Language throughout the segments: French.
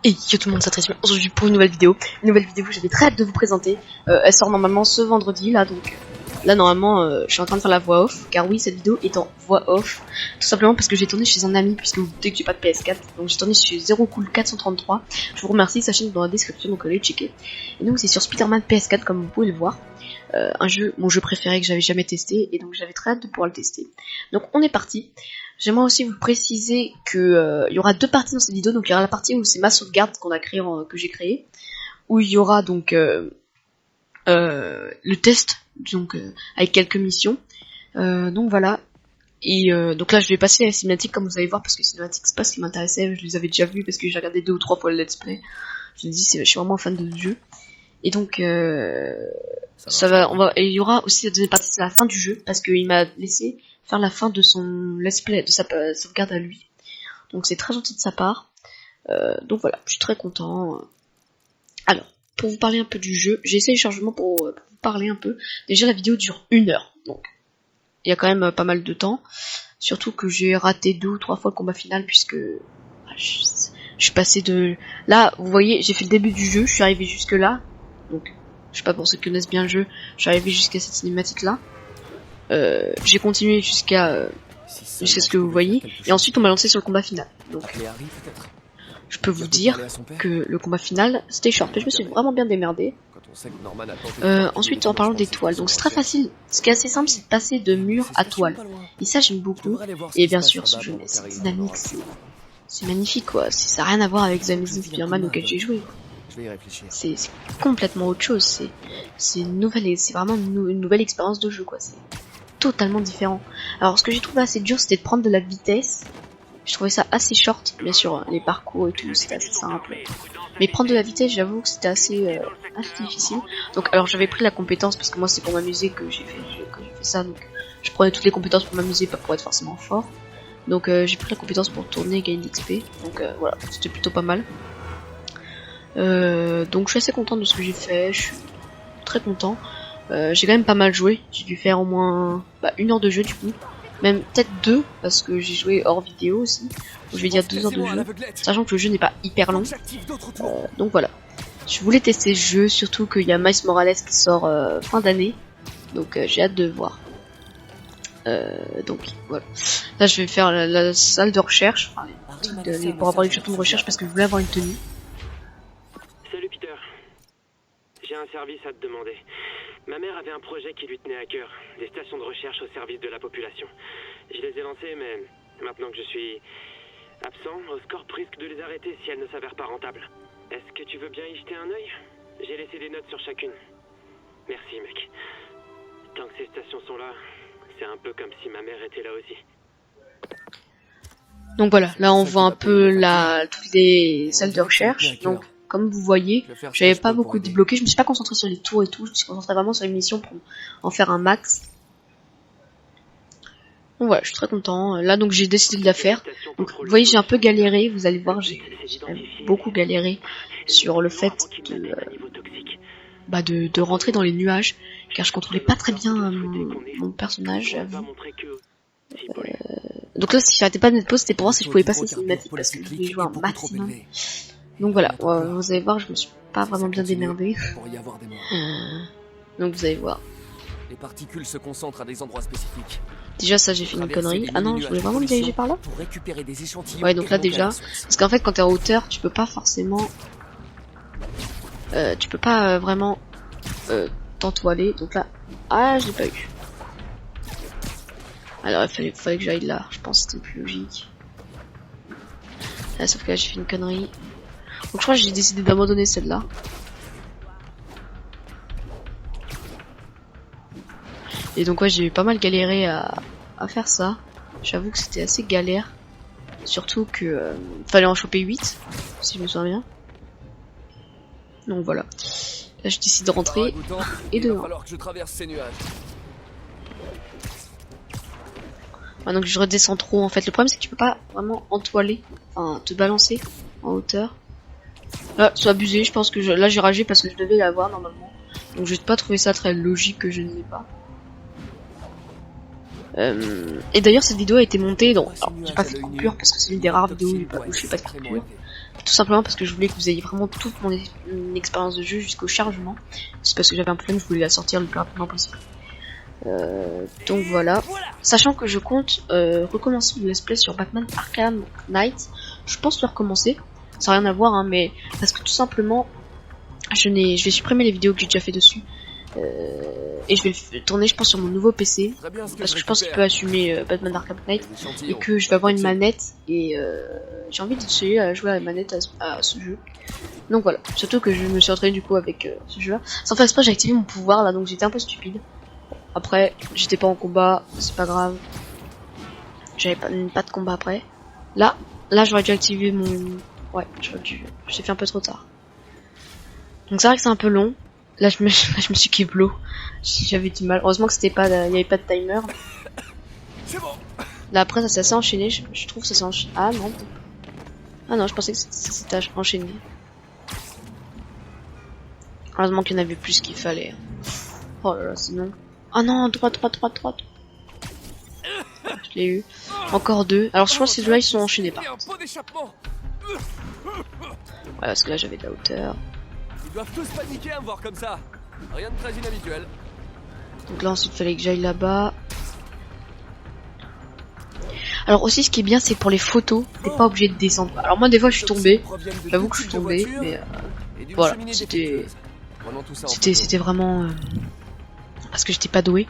Et yo tout le monde, c'est Tracy aujourd'hui pour une nouvelle vidéo. J'avais très hâte de vous présenter. Elle sort normalement ce vendredi là, donc là normalement je suis en train de faire la voix off. Car oui, cette vidéo est en voix off. Tout simplement parce que j'ai tourné chez un ami, puisque vous doutez que j'ai pas de PS4. Donc j'ai tourné chez ZeroCool433. Je vous remercie, sachez dans la description, donc allez checker. Et donc c'est sur Spider-Man PS4 comme vous pouvez le voir. Mon jeu préféré que j'avais jamais testé, et donc j'avais très hâte de pouvoir le tester. Donc on est parti. J'aimerais aussi vous préciser que il y aura deux parties dans cette vidéo. Donc il y aura la partie où c'est ma sauvegarde qu'on a créé, que j'ai créé, où il y aura donc le test, donc avec quelques missions. Donc voilà. Et donc là je vais passer à la cinématique comme vous allez voir, parce que cinématique c'est pas ce qui m'intéressait. Je les avais déjà vus parce que j'ai regardé 2 ou 3 fois le let's play. Je me dis je suis vraiment fan de ce jeu. Et donc et il y aura aussi la deuxième partie, c'est la fin du jeu, parce qu'il m'a laissé faire la fin de son let's play, de sa sauvegarde à lui. Donc c'est très gentil de sa part. Donc voilà, je suis très content. Alors, pour vous parler un peu du jeu, j'ai essayé le chargement pour vous parler un peu. Déjà la vidéo dure 1 heure, donc il y a quand même pas mal de temps. Surtout que j'ai raté 2 ou 3 fois le combat final, puisque je suis passé de... Là, vous voyez, j'ai fait le début du jeu, je suis arrivé jusque là. Donc, je sais pas pour ceux qui connaissent bien le jeu, je suis arrivé jusqu'à cette cinématique là. J'ai continué jusqu'à ce que vous voyez, et ensuite on m'a lancé sur le combat final. Donc je peux vous dire que le combat final c'était short, et je me suis vraiment bien démerdé. Ensuite en parlant des toiles, donc c'est très facile, ce qui est assez simple, c'est de passer de mur à toile, et ça j'aime beaucoup. Et bien sûr ce jeu c'est dynamique, c'est magnifique quoi, ça n'a rien à voir avec The Amazing Spider-Man auquel j'ai joué. C'est complètement autre chose, c'est vraiment une nouvelle expérience de jeu quoi, c'est totalement différent. Alors ce que j'ai trouvé assez dur, c'était de prendre de la vitesse. Je trouvais ça assez short, bien sûr les parcours et tout c'était assez simple, mais prendre de la vitesse, j'avoue que c'était assez difficile. Donc alors j'avais pris la compétence parce que moi c'est pour m'amuser que j'ai fait ça, donc je prenais toutes les compétences pour m'amuser, pas pour être forcément fort. Donc j'ai pris la compétence pour tourner et gagner d'XP, donc voilà, c'était plutôt pas mal. Donc je suis assez content de ce que j'ai fait, je suis très content. J'ai quand même pas mal joué, j'ai dû faire au moins 1 heure de jeu du coup, même peut-être 2 parce que j'ai joué hors vidéo aussi, donc je vais dire 2 heures de jeu, sachant que le jeu n'est pas hyper long. Donc voilà, je voulais tester ce jeu, surtout qu'il y a Miles Morales qui sort fin d'année, donc j'ai hâte de voir. Donc voilà, là je vais faire la salle de recherche, enfin, pour avoir les jetons de recherche parce que je voulais avoir une tenue. Salut Peter, j'ai un service à te demander. Ma mère avait un projet qui lui tenait à cœur, des stations de recherche au service de la population. Je les ai lancées, mais maintenant que je suis absent, Oscorp risque de les arrêter si elles ne s'avèrent pas rentables. Est-ce que tu veux bien y jeter un œil? J'ai laissé des notes sur chacune. Merci mec. Tant que ces stations sont là, c'est un peu comme si ma mère était là aussi. Donc voilà, là on voit un peu toutes les salles de recherche. Donc comme vous voyez, j'avais pas beaucoup débloqué, je me suis pas concentré sur les tours et tout, je me suis concentré vraiment sur les missions pour en faire un max. Donc voilà, je suis très content. Là donc j'ai décidé de la faire. Donc vous voyez, j'ai un peu galéré, vous allez voir, j'ai beaucoup galéré sur le fait de rentrer dans les nuages, car je contrôlais pas très bien mon personnage, j'avoue. Donc là si j'arrêtais pas de mettre pause, c'était pour voir si je pouvais passer cinématique, parce que je voulais jouer un maximum. Donc voilà, vous allez voir, je me suis pas vraiment bien démerdé. Donc vous allez voir. Les particules se concentrent à des endroits spécifiques. Déjà ça j'ai fait une connerie. Ah non, je voulais vraiment me diriger par là. Ouais, donc là déjà, parce qu'en fait quand t'es en hauteur, tu peux pas forcément vraiment t'entoiler. Donc là, je l'ai pas eu. Alors il fallait que j'aille là, je pense que c'était plus logique. Là, sauf que là j'ai fait une connerie. Donc je crois que j'ai décidé d'abandonner celle-là. Et donc ouais, j'ai pas mal galéré à faire ça. J'avoue que c'était assez galère. Surtout que fallait en choper 8, si je me souviens bien. Donc voilà. Là je décide de rentrer et de... Donc je redescends trop en fait. Le problème c'est que tu peux pas vraiment entoiler, enfin te balancer en hauteur. Là c'est abusé, je pense que là j'ai ragé parce que je devais l'avoir normalement. Donc je n'ai pas trouvé ça très logique que je ne l'ai pas. Et d'ailleurs cette vidéo a été montée dans... Alors, j'ai pas fait de coupure parce que c'est une des rares vidéos où je fais pas de coupure. Tout simplement parce que je voulais que vous ayez vraiment toute mon expérience de jeu jusqu'au chargement. C'est parce que j'avais un problème, je voulais la sortir le plus rapidement possible. Donc voilà. Sachant que je compte recommencer le let's play sur Batman Arkham Knight. Je pense le recommencer. Ça n'a rien à voir, hein, mais parce que tout simplement, je vais supprimer les vidéos que j'ai déjà fait dessus. Et je vais le tourner, je pense, sur mon nouveau PC. Parce que je pense qu'il peut assumer Batman Arkham Knight. Et que je vais avoir une manette. Et j'ai envie d'essayer à jouer à la manette à ce jeu. Donc voilà. Surtout que je me suis entraîné du coup avec ce jeu là. Sans faire exprès, j'ai activé mon pouvoir là, donc j'étais un peu stupide. Après, j'étais pas en combat, c'est pas grave. J'avais pas de combat après. Là j'aurais dû activer mon... Ouais, j'ai fait un peu trop tard. Donc c'est vrai que c'est un peu long. Là je me suis keblo. J'avais du mal. Heureusement que c'était pas, il y avait pas de timer. Là après ça s'est enchaîné. Je trouve que ça s'est enchaîné. Ah non. Ah non, je pensais que ça s'était enchaîné. Heureusement qu'il y en avait plus qu'il fallait. Oh là là, sinon. Ah non, droite. Je l'ai eu. Encore deux. Alors je pense que ces deux-là ils sont enchaînés par contre. Ouais, parce que là j'avais de la hauteur. Ils doivent tous paniquer à me voir comme ça. Rien de très inhabituel. Donc là ensuite il fallait que j'aille là-bas. Alors aussi ce qui est bien c'est que pour les photos, t'es pas obligé de descendre. Alors moi des fois je suis tombé. J'avoue que je suis tombé, mais voilà, c'était vraiment parce que j'étais pas doué.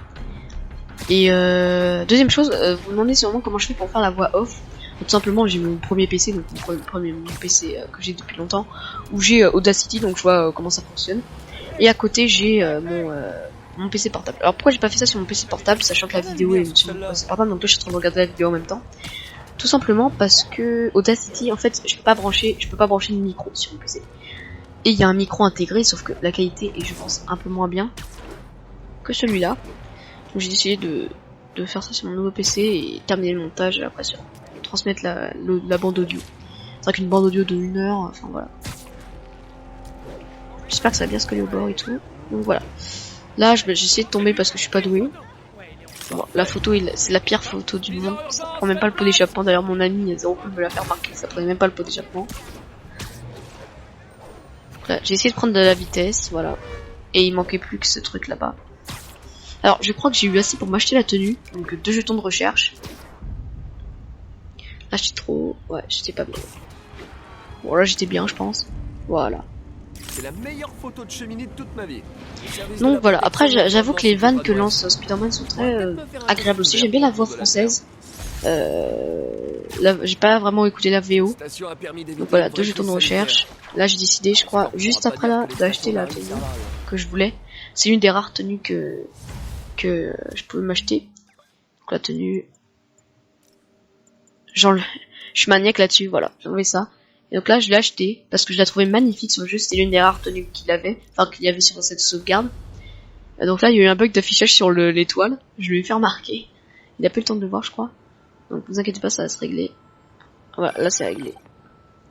Et deuxième chose, vous me demandez sûrement comment je fais pour faire la voix off. Tout simplement j'ai mon premier PC, donc mon premier PC que j'ai depuis longtemps, où j'ai Audacity, donc je vois comment ça fonctionne. Et à côté j'ai mon PC portable. Alors pourquoi j'ai pas fait ça sur mon PC portable, sachant que la vidéo est sur mon PC portable, donc là je suis en train de regarder la vidéo en même temps. Tout simplement parce que Audacity, en fait, je peux pas brancher de micro sur mon PC. Et il y a un micro intégré, sauf que la qualité est, je pense, un peu moins bien que celui-là. Donc j'ai décidé de faire ça sur mon nouveau PC et terminer le montage et après transmettre la bande audio. C'est vrai qu'une bande audio de 1 heure, enfin voilà. J'espère que ça va bien se coller au bord et tout. Donc voilà. Là j'ai essayé de tomber parce que je suis pas doué. Bon, la photo c'est la pire photo du monde. Ça prend même pas le pot d'échappement. D'ailleurs mon ami a zéro coup de me la faire remarquer. Ça prenait même pas le pot d'échappement. J'ai essayé de prendre de la vitesse, voilà. Et il manquait plus que ce truc là-bas. Alors je crois que j'ai eu assez pour m'acheter la tenue. Donc 2 jetons de recherche. Là j'étais trop... Ouais, j'étais pas bien. Bon là j'étais bien je pense. Voilà. C'est la meilleure photo de cheminée de toute ma vie. Donc voilà, après j'avoue que les vannes que lance Spider-Man sont très agréables aussi. J'aime bien la voix française. J'ai pas vraiment écouté la VO. Donc voilà, 2 jetons de recherche. Là j'ai décidé, je crois, juste après là, d'acheter la tenue que je voulais. C'est une des rares tenues que je pouvais m'acheter. Donc la tenue... Genre, je suis maniaque là-dessus, voilà, j'ai enlevé ça. Et donc là je l'ai acheté parce que je la trouvais magnifique sur le jeu, c'était l'une des rares tenues qu'il avait, enfin qu'il y avait sur cette sauvegarde. Et donc là il y a eu un bug d'affichage sur l'étoile, je lui ai fait remarquer. Il a pas eu le temps de le voir je crois. Donc ne vous inquiétez pas, ça va se régler. Voilà, là c'est réglé.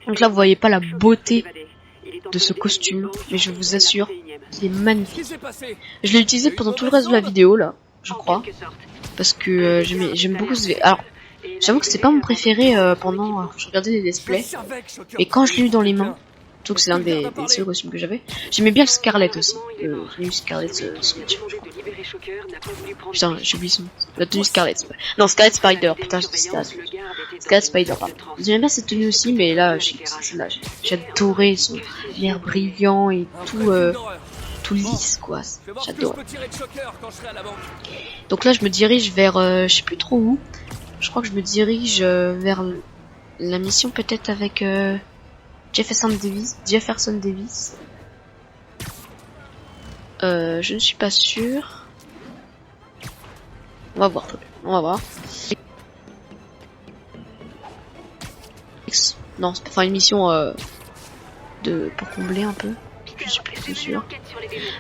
Donc là vous voyez pas la beauté de ce costume, mais je vous assure qu'il est magnifique. Je l'ai utilisé pendant tout le reste de la vidéo là, je crois. Parce que j'aime beaucoup ce... Alors, j'avoue que c'était pas mon préféré pendant je regardais les let's play. Et quand je l'ai eu dans les mains, surtout que c'est l'un des seuls costumes que j'avais, j'aimais bien le Scarlet aussi. J'ai eu Scarlet Switch. Putain, j'ai oublié son... La tenue Scarlet. Non, Scarlet Spider, putain, c'était Scarlet Spider, pardon. J'aimais bien cette tenue aussi, mais là, j'adorais son l'air brillant et tout lisse, quoi. J'adore. Donc là, je me dirige vers... je sais plus trop où. Je crois que je me dirige vers la mission peut-être avec Jefferson Davis. Je ne suis pas sûr. On va voir. Non, c'est enfin une mission pour combler un peu. Je suis plus sûr.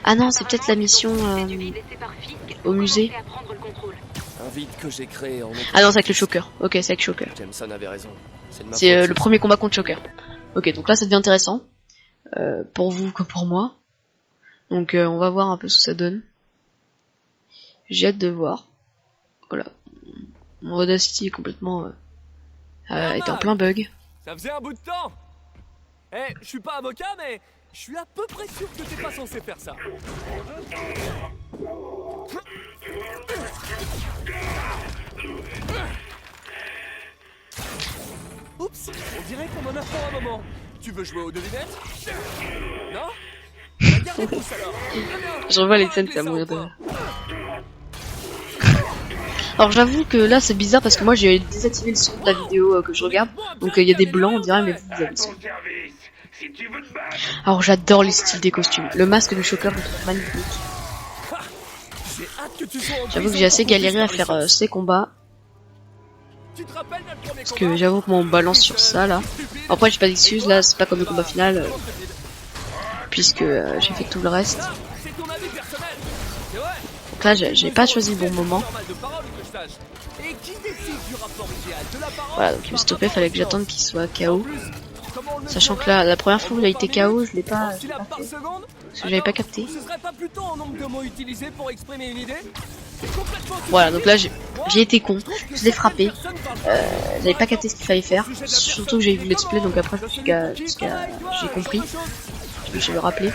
Ah non, c'est peut-être la mission au musée. Un vide que j'ai créé en... Ah non, c'est avec le Shocker. Ok, c'est avec Shocker. Jameson avait raison. C'est le premier combat contre Shocker. Ok, donc là ça devient intéressant. Pour vous comme pour moi. Donc on va voir un peu ce que ça donne. J'ai hâte de voir. Voilà. Mon Audacity est complètement était en plein bug. Ça faisait un bout de temps. Eh, je suis pas avocat, mais je suis à peu près sûr que t'es pas censé faire ça. Oups, on dirait qu'on en a pour un moment. Tu veux jouer aux devinettes? Non? Regardez tous alors. Je revois les scènes, ça mourir de rire. Alors j'avoue que là c'est bizarre parce que moi j'ai désactivé le son de la vidéo que je regarde. Donc il y a des blancs on dirait, mais vous avez le son. Alors j'adore les styles des costumes. Le masque de Shocker je le trouve magnifique. J'avoue que j'ai assez galéré à faire ces combats. Parce que j'avoue que moi on balance sur ça là. Après j'ai pas d'excuses, là c'est pas comme le combat final. Puisque j'ai fait tout le reste. Donc là j'ai pas choisi le bon moment. Voilà, donc il me stoppait, fallait que j'attende qu'il soit KO. Sachant que là, la première fois où il a été KO, je l'ai pas fait. Parce que j'avais pas capté. Voilà, donc là j'ai été con, je l'ai frappé. J'avais pas capté ce qu'il fallait faire. Surtout que j'ai vu le let's play, donc après j'ai compris. Je me suis rappelé.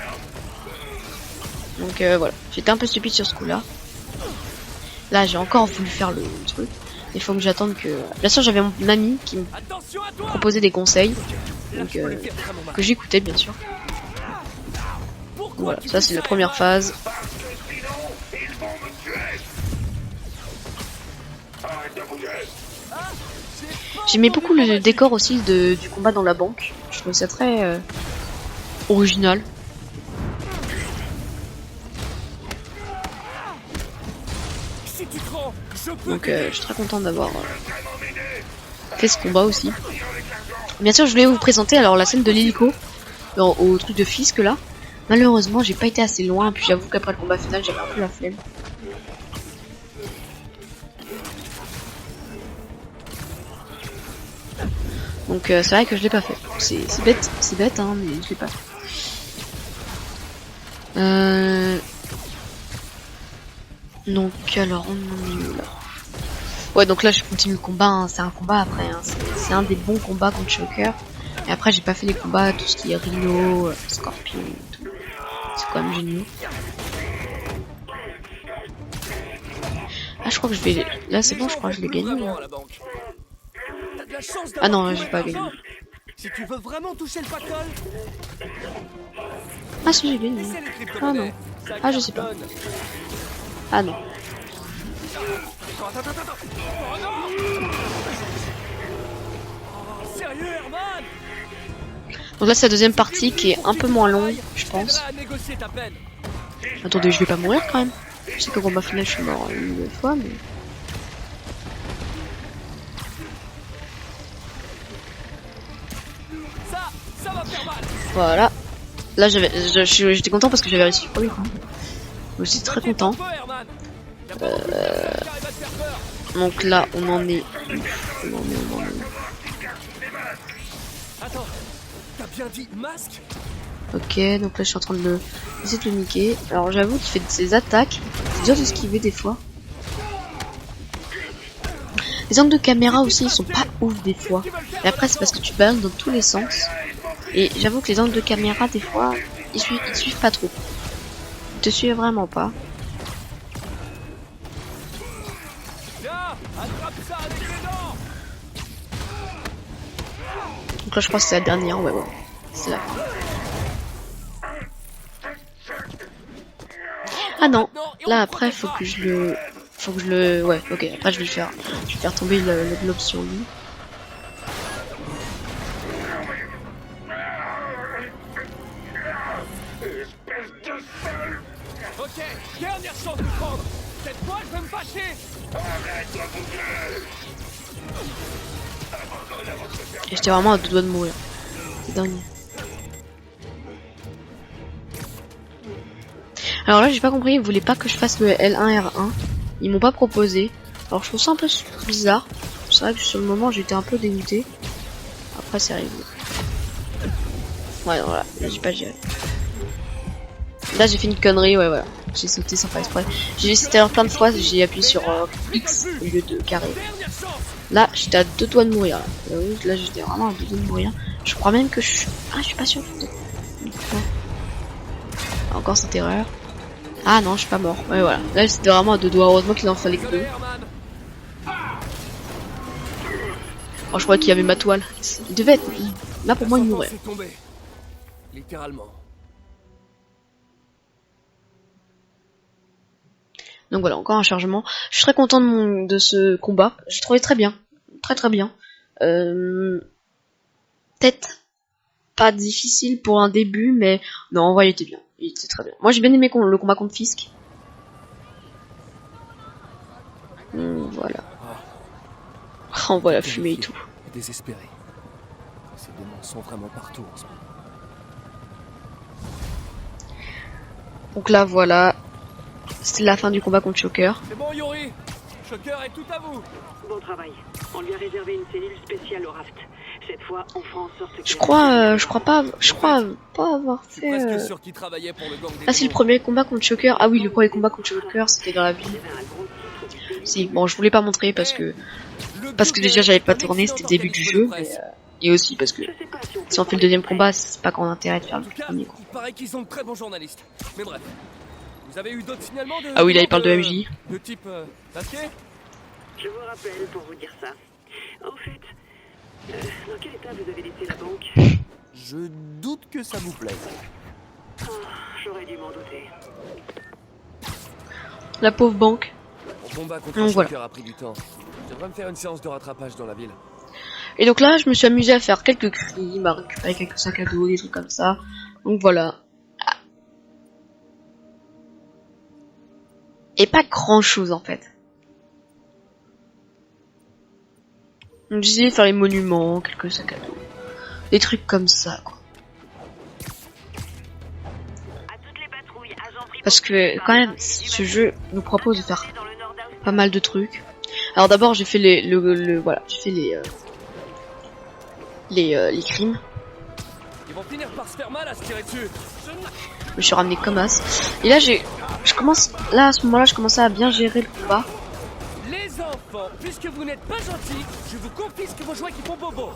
Donc voilà, j'étais un peu stupide sur ce coup là. Là j'ai encore voulu faire le truc. Il faut que j'attende que... Bien sûr j'avais mon ami qui me proposait des conseils. Donc que j'écoutais bien sûr. Voilà, ça c'est la première phase. J'aimais beaucoup le décor aussi du combat dans la banque. Je trouvais ça très original. Donc je suis très content d'avoir fait ce combat aussi. Bien sûr je voulais vous présenter alors la scène de l'hélico au truc de Fisk là. Malheureusement j'ai pas été assez loin, puis j'avoue qu'après le combat final j'avais un peu la flemme. Donc c'est vrai que je l'ai pas fait. C'est bête hein, mais je l'ai pas fait. Donc alors on en est où là? Ouais, donc là je continue le combat, hein. C'est un combat après, hein. C'est un des bons combats contre Shocker. Et après j'ai pas fait les combats, tout ce qui est Rhino, Scorpion et tout. C'est quand même génial. Ah je crois que je vais... Là c'est bon, je crois que je l'ai gagné là. Ah non, j'ai pas gagné. Si tu veux vraiment toucher le pactole. Ah si j'ai gagné. Ah non. Ah je sais pas. Ah non. Donc là c'est la deuxième partie qui est un peu moins longue, je pense. Attendez, je vais pas mourir quand même. Je sais qu'au combat final je suis mort une fois, mais... Voilà. Là j'étais content parce que j'avais réussi pour lui. Je suis très content. Donc là on en est... Attends, t'as bien dit masque? Ok, donc là je suis en train de essayer de le niquer. Alors j'avoue qu'il fait de ses attaques, c'est dur d'esquiver des fois. Les angles de caméra aussi ils sont pas ouf des fois. Et après c'est parce que tu balances dans tous les sens. Et j'avoue que les angles de caméra des fois ils suivent pas trop. Ils te suivent vraiment pas. Donc là je crois que c'est la dernière, ouais. C'est la fin. Ah non, là après faut que je le... Ouais, ok, après je vais faire tomber le globe sur lui. Ok, dernière chance de prendre. Cette fois je vais me fâcher. Et j'étais vraiment à deux doigts de mourir. C'est dingue. Alors là j'ai pas compris, ils voulaient pas que je fasse le L1R1. Ils m'ont pas proposé. Alors je trouve ça un peu bizarre. C'est vrai que sur le moment j'étais un peu dégoûté. Après c'est arrivé. Ouais non, voilà, j'ai pas géré. Là j'ai fait une connerie, ouais voilà. j'ai sauté sans faire exprès. J'ai vu cette erreur plein de fois, j'ai appuyé sur X au lieu de carré. Là, j'étais à 2 doigts de mourir. Là, j'étais vraiment à 2 doigts de mourir. Je crois même que je... Ah, je suis pas sûr. Encore cette erreur. Ah non, je suis pas mort. Ouais, voilà. Là, c'était vraiment à 2 doigts. Heureusement qu'il en fallait que 2. Oh, je crois qu'il y avait ma toile. Il devait être... Là, pour moi, il mourrait. Littéralement. Donc voilà, encore un chargement. Je suis très content de ce combat. J'ai trouvé très bien. Très bien. Peut-être pas difficile pour un début, mais non, en vrai, il était bien. Il était très bien. Moi, j'ai bien aimé le combat contre Fisk. Voilà. On voit la fumée et tout. Désespéré. Ces démons sont vraiment partout en ce moment. Donc là, voilà. C'était la fin du combat contre Shocker. C'est bon, Yori. Shocker est tout à vous. Bon travail. On lui a réservé une cellule spéciale au raft. Cette fois, on fera en sorte que... Je crois pas avoir fait... Presque sûr qu'il travaillait pour le gang des Ah, c'est le premier combat contre Shocker. Ah oui, le premier combat contre Shocker, c'était dans la ville. Si, bon, je voulais pas montrer parce que déjà j'avais pas tourné, c'était le début du jeu. Mais, et aussi parce que si on fait le deuxième combat, c'est pas grand intérêt de faire le premier. Il paraît qu'ils sont de très bons journalistes. Mais bref. Vous avez eu d'autres signalements de... Ah oui, là il parle de MJ. De type papier. Je vous rappelle pour vous dire ça. En fait, dans quel état vous avez laissé la banque? Je doute que ça vous plaise. Oh, j'aurais dû m'en douter. La pauvre banque. Mon combat contre Donc, Shocker voilà. a pris du temps. Je devrais me faire une séance de rattrapage dans la ville. Et donc là, je me suis amusé à faire quelques crimes, à récupérer quelques sacs à dos, des trucs comme ça. Donc voilà. Et pas grand chose en fait. Donc j'ai essayé de faire les monuments, quelques sacs à dos. Des trucs comme ça quoi. Parce que quand même, ce jeu nous propose de faire pas mal de trucs. Alors d'abord j'ai fait voilà, j'ai fait les crimes. Ils vont finir par se faire mal à se tirer dessus. Je me suis ramené comme as. Et là à ce moment-là, je commençais à bien gérer le combat. Les enfants, puisque vous n'êtes pas gentils, je vous confisque vos jouets qui font bobo.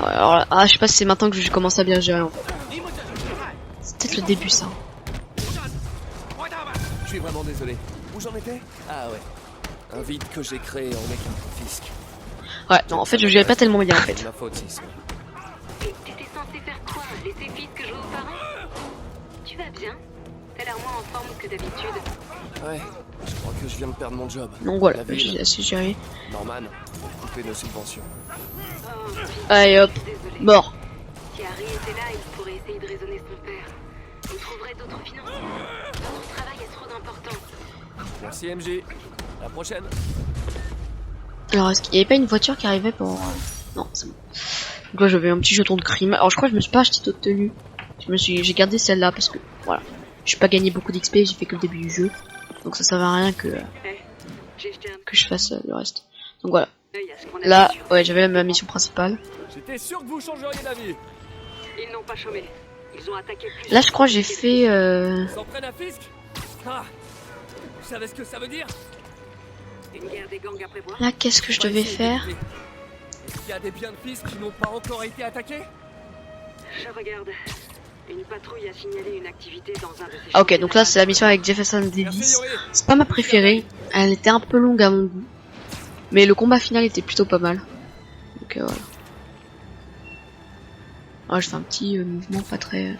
Alors là, je sais pas si c'est maintenant que je commence à bien gérer en fait. C'est peut-être le début ça. Je suis vraiment désolé. Où j'en étais? Ah ouais. Un vide que j'ai créé en mec un fisc. Ouais, non, en fait je gérais pas tellement bien en fait. Ma faute, si. T'étais censé faire quoi? Laisser Fisk jouer aux parents? Tu vas bien? T'as l'air moins en forme que d'habitude. Ouais, je crois que je viens de perdre mon job. Donc voilà, La ville. j'ai assez géré. Norman, couper nos subventions. Allez hop, Désolée. mort. Si Harry était là, il pourrait essayer de raisonner son père. On trouverait d'autres financiers. Notre travail est trop d'importance. Merci MJ. À la prochaine. Alors est-ce qu'il y avait pas une voiture qui arrivait pour... Non, c'est bon. Donc là j'avais un petit jeton de crime. Alors je crois que je me suis pas acheté d'autres tenues. J'ai gardé celle-là parce que voilà. J'ai pas gagné beaucoup d'XP, j'ai fait que le début du jeu. Donc ça servait à rien que J'ai jeté un je fasse le reste. Donc voilà. œil à ce qu'on a Là, vu sur- ouais, j'avais ma mission principale. J'étais sûr que vous changeriez d'avis. Ils n'ont pas chômé. Ils ont attaqué plus. Là je crois que j'ai fait... Ils s'en prennent à Fisk. Ah, vous savez ce que ça veut dire? Une guerre des gangs à prévoir. Là qu'est-ce que je devais faire? Est-ce qu'il y a des biens de Fisk qui n'ont pas encore été attaqués? Je regarde. Une patrouille a signalé une activité dans un de ces Ah ok, chantiers donc là c'est la mission avec Jefferson Merci Davis. Yori. C'est pas ma préférée. Elle était un peu longue à mon goût. Mais le combat final était plutôt pas mal. Donc voilà. Ah, je fais un petit mouvement pas très...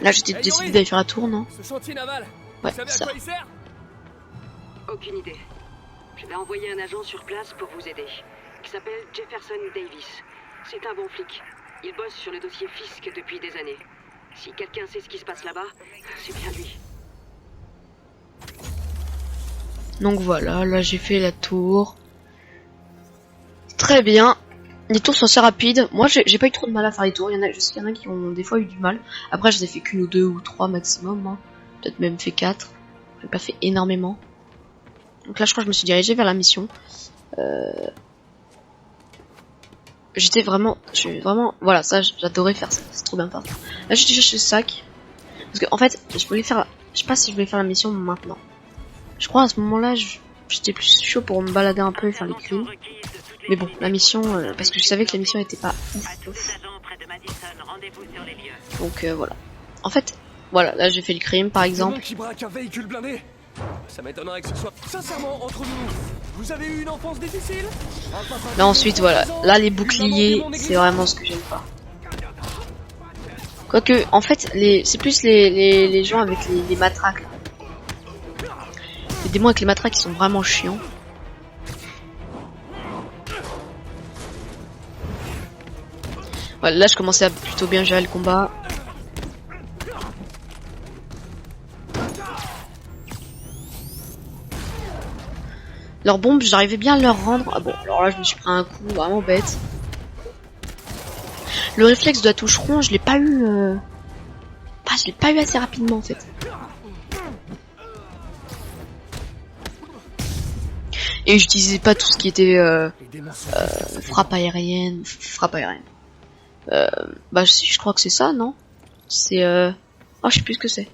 Là j'étais Hey, décidé Yori. d'aller faire la tour, non? Ce chantier naval, Ouais, vous savez à ça. quoi il sert? Aucune idée. Je vais envoyer un agent sur place pour vous aider. Il s'appelle Jefferson Davis. C'est un bon flic. Il bosse sur le dossier Fisk depuis des années. Si quelqu'un sait ce qui se passe là-bas, c'est bien lui. Donc voilà, là j'ai fait la tour. Très bien. Les tours sont assez rapides. Moi j'ai pas eu trop de mal à faire les tours. Je sais qu'il y en a qui ont des fois eu du mal. Après je les ai fait qu'une ou deux ou trois maximum. Hein. Peut-être même fait 4. J'ai pas fait énormément. Donc là je crois que je me suis dirigé vers la mission. J'étais vraiment... Voilà, ça j'adorais faire ça. C'est trop bien faire ça. Là j'ai déjà acheté le sac. Parce que en fait, je voulais faire... Je sais pas si je voulais faire la mission maintenant. Je crois à ce moment-là, j'étais plus chaud pour me balader un peu et faire les crimes. Mais bon, la mission... parce que je savais que la mission était pas ouf. Donc voilà. En fait, voilà, là j'ai fait le crime par exemple. Qui braque un véhicule blindé. Ça m'étonnerait que ce soit... Sincèrement, entre nous, vous avez eu une enfance difficile? Mais ensuite, voilà. Là, les boucliers, c'est vraiment ce que j'aime pas. Quoique, en fait, c'est plus les gens avec les matraques. Là. Les démons avec les matraques, ils sont vraiment chiants. Voilà, là, je commençais à plutôt bien gérer le combat. Leurs bombes, j'arrivais bien à leur rendre. Ah bon, alors là, je me suis pris un coup vraiment bête. Le réflexe de la touche rond, je l'ai pas eu... je l'ai pas eu assez rapidement, en fait. Et j'utilisais pas tout ce qui était frappe aérienne. Je crois que c'est ça, non? C'est... Oh, je sais plus ce que c'est.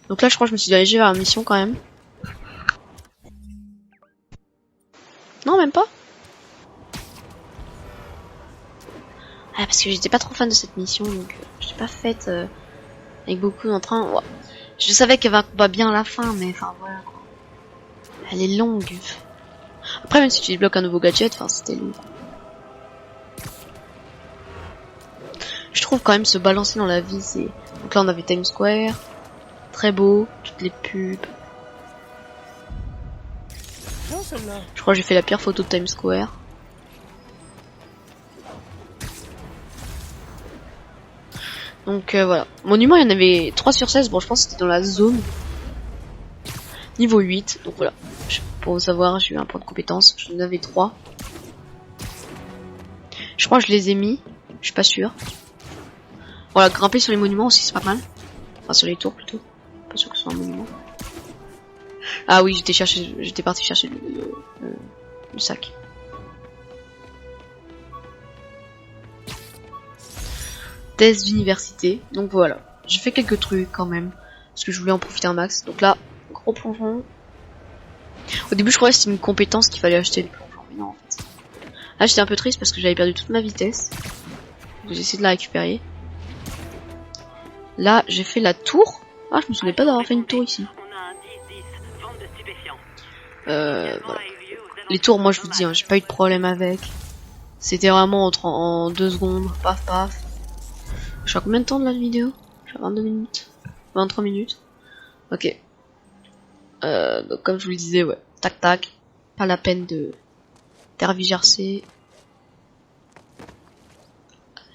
Donc là, je crois que je me suis dirigé vers la mission, quand même. Non, même pas. Ah, parce que j'étais pas trop fan de cette mission, donc je l'ai pas faite avec beaucoup d'entrain. Ouais. Je savais qu'elle va un combat bien à la fin, mais enfin voilà quoi. Elle est longue. Après, même si tu débloques un nouveau gadget, enfin c'était long. Je trouve quand même se balancer dans la vie, c'est... Donc là on avait Times Square, très beau, toutes les pubs. Je crois que j'ai fait la pire photo de Times Square. Donc voilà. Monument, il y en avait 3 sur 16. Bon, je pense que c'était dans la zone. Niveau 8. Donc voilà. Pour vous savoir, j'ai eu un point de compétence. J'en avais 3. Je crois que je les ai mis. Je suis pas sûr. Voilà, grimper sur les monuments aussi, c'est pas mal. Enfin, sur les tours plutôt. Pas sûr que ce soit un monument. Ah oui, j'étais parti chercher le sac. Thèse d'université. Donc voilà, j'ai fait quelques trucs quand même parce que je voulais en profiter un max. Donc là, gros plongeon. Au début, je croyais que c'était une compétence qu'il fallait acheter le plongeon, mais non en fait. Là, j'étais un peu triste parce que j'avais perdu toute ma vitesse. Donc j'ai essayé de la récupérer. Là, j'ai fait la tour. Ah, je me souvenais pas d'avoir fait une tour ici. Voilà. Les tours, moi je vous dis, hein, j'ai pas eu de problème avec. C'était vraiment en 2 secondes, paf paf. Je suis à combien de temps de la vidéo? Je suis à 22 minutes. 23 minutes. Ok. Donc comme je vous le disais, ouais. Tac tac. Pas la peine de tergiverser.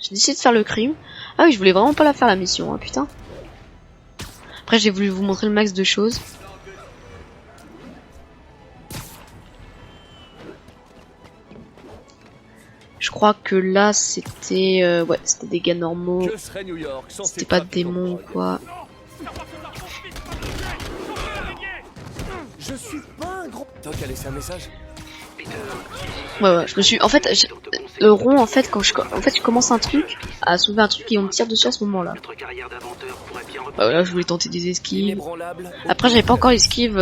J'ai décidé de faire le crime. Ah oui, je voulais vraiment pas la faire la mission, hein, putain. Après j'ai voulu vous montrer le max de choses. Je crois que là c'était ouais, c'était des gars normaux. C'était pas de démons ou quoi. Je suis pas un gros... Doc a laissé un message. Ouais, je me suis... En fait, le rond, en fait, quand je commence un truc, à soulever un truc et on me tire dessus à ce moment-là. Là, je voulais tenter des esquives. Après, j'avais pas encore l'esquive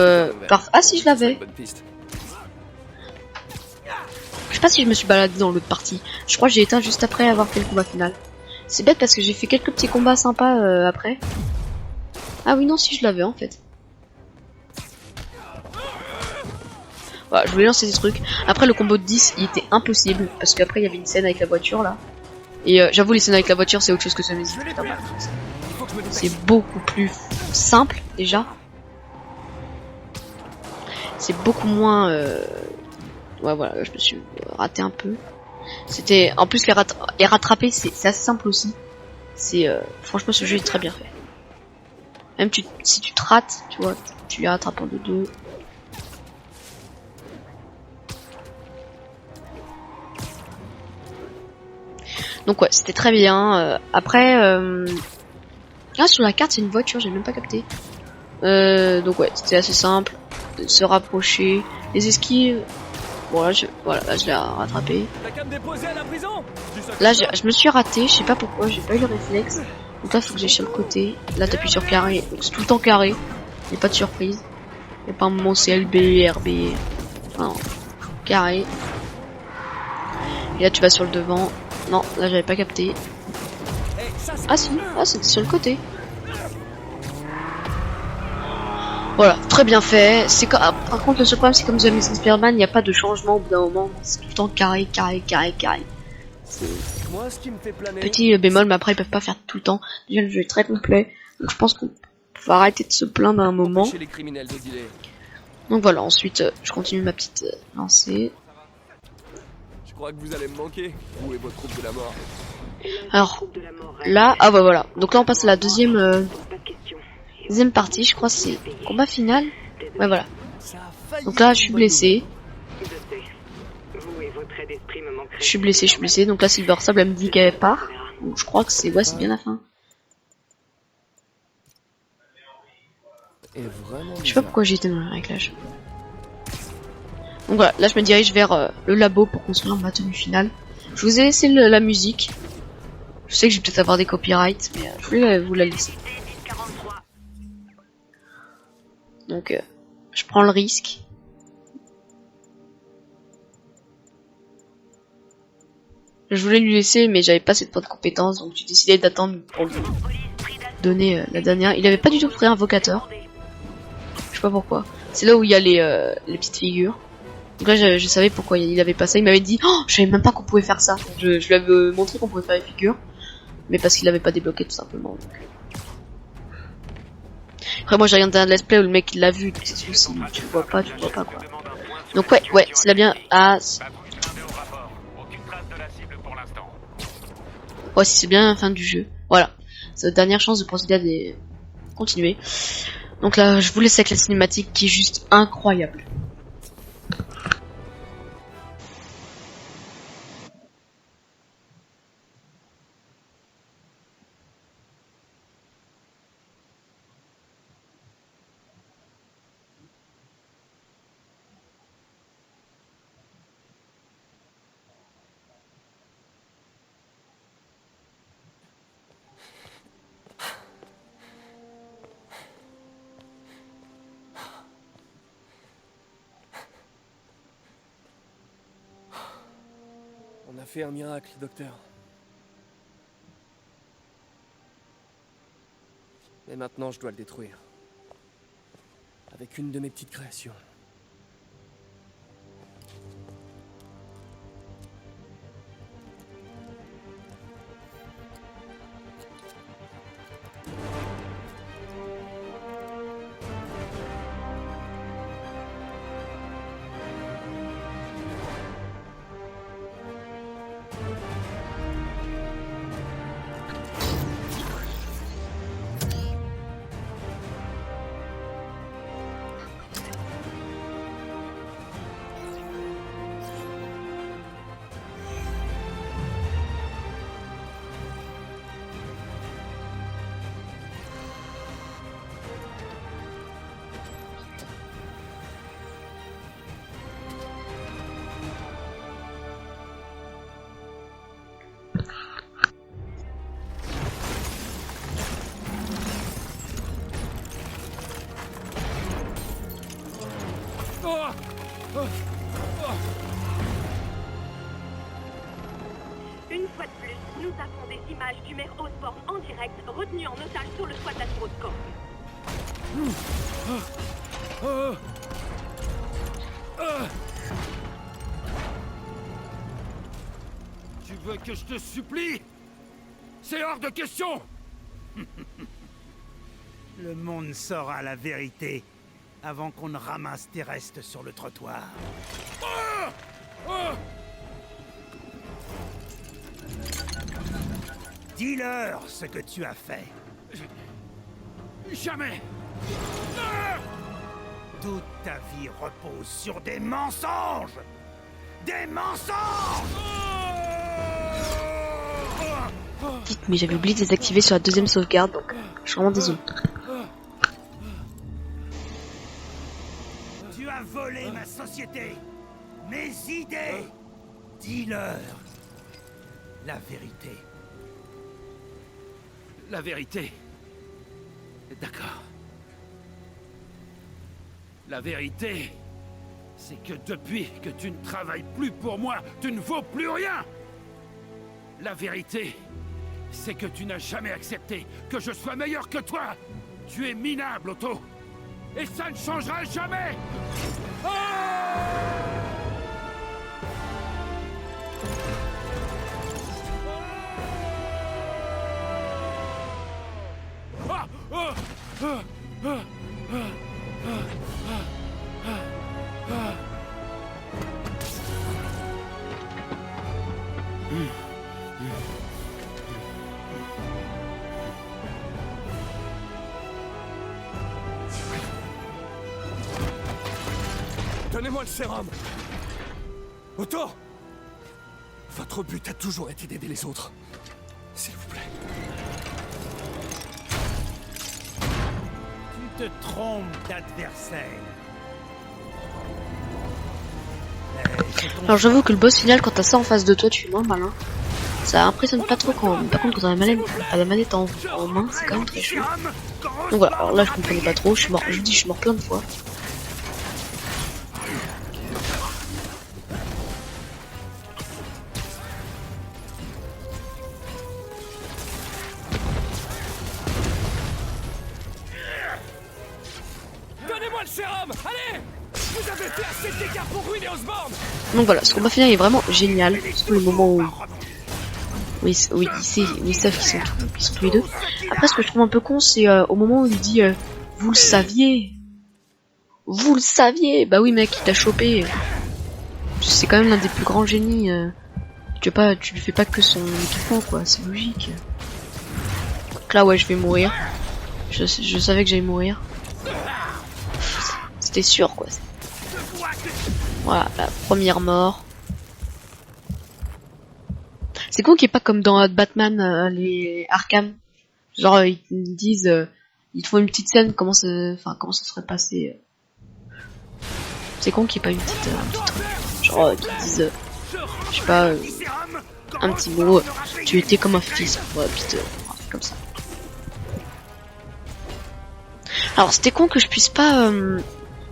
Ah si, je l'avais. Je sais pas si je me suis baladé dans l'autre partie. Je crois que j'ai éteint juste après avoir fait le combat final. C'est bête parce que j'ai fait quelques petits combats sympas après. Ah oui, non, si je l'avais en fait. Voilà, je voulais lancer des trucs. Après, le combo de 10, il était impossible. Parce qu'après, il y avait une scène avec la voiture là. Et j'avoue, les scènes avec la voiture, c'est autre chose que ce musique. C'est beaucoup plus simple déjà. C'est beaucoup moins... Ouais, voilà, je me suis raté un peu. C'était... En plus, les rattraper, c'est assez simple aussi. C'est... Franchement, ce jeu est très bien fait. Même si tu te rates, tu vois, tu les rattrapes en 2-2. Donc ouais, c'était très bien. Après... Ah, sur la carte, c'est une voiture, j'ai même pas capté. Donc ouais, c'était assez simple. Se rapprocher. Les esquives... Bon là je l'ai rattrapé. Là je me suis raté, je sais pas pourquoi, j'ai pas eu le réflexe. Donc là, faut que j'aille sur le côté. Là, t'appuies sur carré. Donc c'est tout le temps carré. Il n'y a pas de surprise. Il n'y a pas un moment CLB, RB. Non. Carré. Et là, tu vas sur le devant. Non, là, j'avais pas capté. Ah si, ah c'était sur le côté. Voilà, très bien fait. C'est par contre, le seul problème, c'est comme The Amazing Spider-Man, il n'y a pas de changement au bout d'un moment. C'est tout le temps carré, carré, carré, carré. Moi, ce qui me fait planer... Petit bémol, mais après ils peuvent pas faire tout le temps. Déjà le jeu est très complet, donc je pense qu'on va arrêter de se plaindre à un moment. Empêcher les criminels de dealer. Donc voilà, ensuite je continue ma petite lancée. Je crois que vous allez me manquer, vous et votre troupe de la mort. Alors là, ah bah voilà. Donc là on passe à la deuxième partie, je crois que c'est combat final. Ouais voilà. Ça a failli Donc là être je suis une bonne blessé. Vous et votre aide d'esprit me manquerez. Je suis blessé. Donc là Silver Sable elle me dit qu'elle part. Donc je crois que c'est ouais, c'est bien la fin. nouvelle. Et vraiment Je sais pas pourquoi j'ai été dans le réglage. Donc voilà, là je me dirige vers le labo pour construire ma tenue finale. Je vous ai laissé la musique. Je sais que je vais peut-être avoir des copyrights, mais je voulais vous la laisser. Donc je prends le risque. Je voulais lui laisser, mais j'avais pas cette points de compétence, donc j'ai décidé d'attendre pour lui donner la dernière. Il avait pas du tout pris invocateur. Je sais pas pourquoi. C'est là où il y a les petites figures. Donc là, je savais pourquoi il avait pas ça. Il m'avait dit, oh, je savais même pas qu'on pouvait faire ça. Je lui avais montré qu'on pouvait faire les figures, mais parce qu'il avait pas débloqué tout simplement. Donc. Après, moi, j'ai regardé un let's play où le mec il l'a vu. Donc c'est sûr, si tu le vois pas, tu le vois pas quoi. Donc ouais, c'est là bien. Ah. Ouais, si c'est bien la fin du jeu. Voilà. C'est notre dernière chance de procéder à des... continuer. Donc là, je vous laisse avec la cinématique qui est juste incroyable. On a fait un miracle, docteur. Mais maintenant, je dois le détruire. Avec une de mes petites créations. Une fois de plus, nous avons des images du maire Osborn en direct, retenu en otage sur le toit de la tour de Corp. Tu veux que je te supplie? C'est hors de question! Le monde saura la vérité avant qu'on ne ramasse tes restes sur le trottoir. Dis-leur ce que tu as fait. Jamais! Toute ta vie repose sur des mensonges! Des mensonges! Dites, mais j'avais oublié de désactiver sur la deuxième sauvegarde, donc je suis vraiment désolé. Tu as volé ma société, mes idées. Dis-leur la vérité. La vérité. D'accord. La vérité, c'est que depuis que tu ne travailles plus pour moi, tu ne vaux plus rien. La vérité, c'est que tu n'as jamais accepté que je sois meilleur que toi. Tu es minable, Otto. Et ça ne changera jamais. Donnez-moi le sérum. Otto! Votre but a toujours été d'aider les autres. S'il vous plaît. Tu te trompes d'adversaire. Alors j'avoue que le boss final, quand t'as ça en face de toi, tu es moins malin. Ça impressionne pas trop quand. Par contre, quand t'as la manette en main, c'est quand même très chaud. Donc voilà, alors là je comprenais pas trop, je suis mort, je vous dis, je suis mort plein de fois. Donnez-moi le sérum! Allez! Vous avez fait assez de dégâts pour ruiner Osborn! Donc voilà, ce combat final est vraiment génial. Surtout le moment où ils savent qu'ils sont tous les deux. Après, ce que je trouve un peu con, c'est au moment où il dit vous le saviez. Vous le saviez. Bah oui, mec, il t'a chopé. C'est quand même l'un des plus grands génies. Tu lui fais pas que son équipement, quoi. C'est logique. Donc là, ouais, je vais mourir. Je savais que j'allais mourir. C'était sûr, quoi. Voilà, la première mort. C'est con qu'il n'y ait pas comme dans Batman, les Arkham. Genre, ils disent, ils te font une petite scène, comment ça serait passé. C'est con qu'il n'y ait pas une petite, un petit truc. Genre, qu'ils disent, je sais pas, un petit mot, tu étais comme un fils, ouais, vite, comme ça. Alors, c'était con que je puisse pas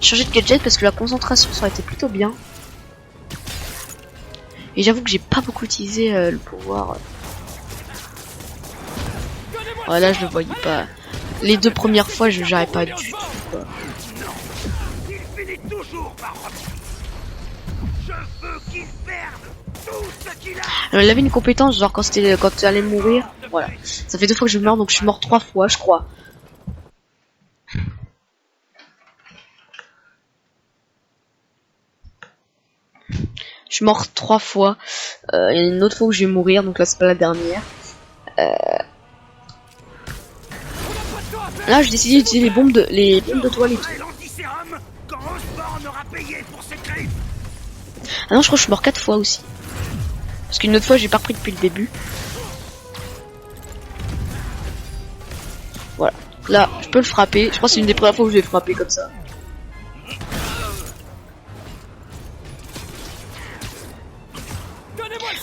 changer de gadget parce que la concentration ça aurait été plutôt bien. Et j'avoue que j'ai pas beaucoup utilisé le pouvoir. Ouais, là je le voyais pas. Les deux premières fois je gérais pas du tout, quoi. Alors, il avait une compétence genre quand tu allais mourir. Voilà. Ça fait 2 fois que je meurs, donc je suis mort 3 fois je crois. Je suis mort 3 fois. Il y a une autre fois où je vais mourir, donc là c'est pas la dernière. Là j'ai décidé d'utiliser les bombes de toile et tout. Ah non, je crois que je suis mort 4 fois aussi. Parce qu'une autre fois j'ai pas repris depuis le début. Voilà. Là, je peux le frapper. Je pense que c'est une des premières fois où je vais frapper comme ça.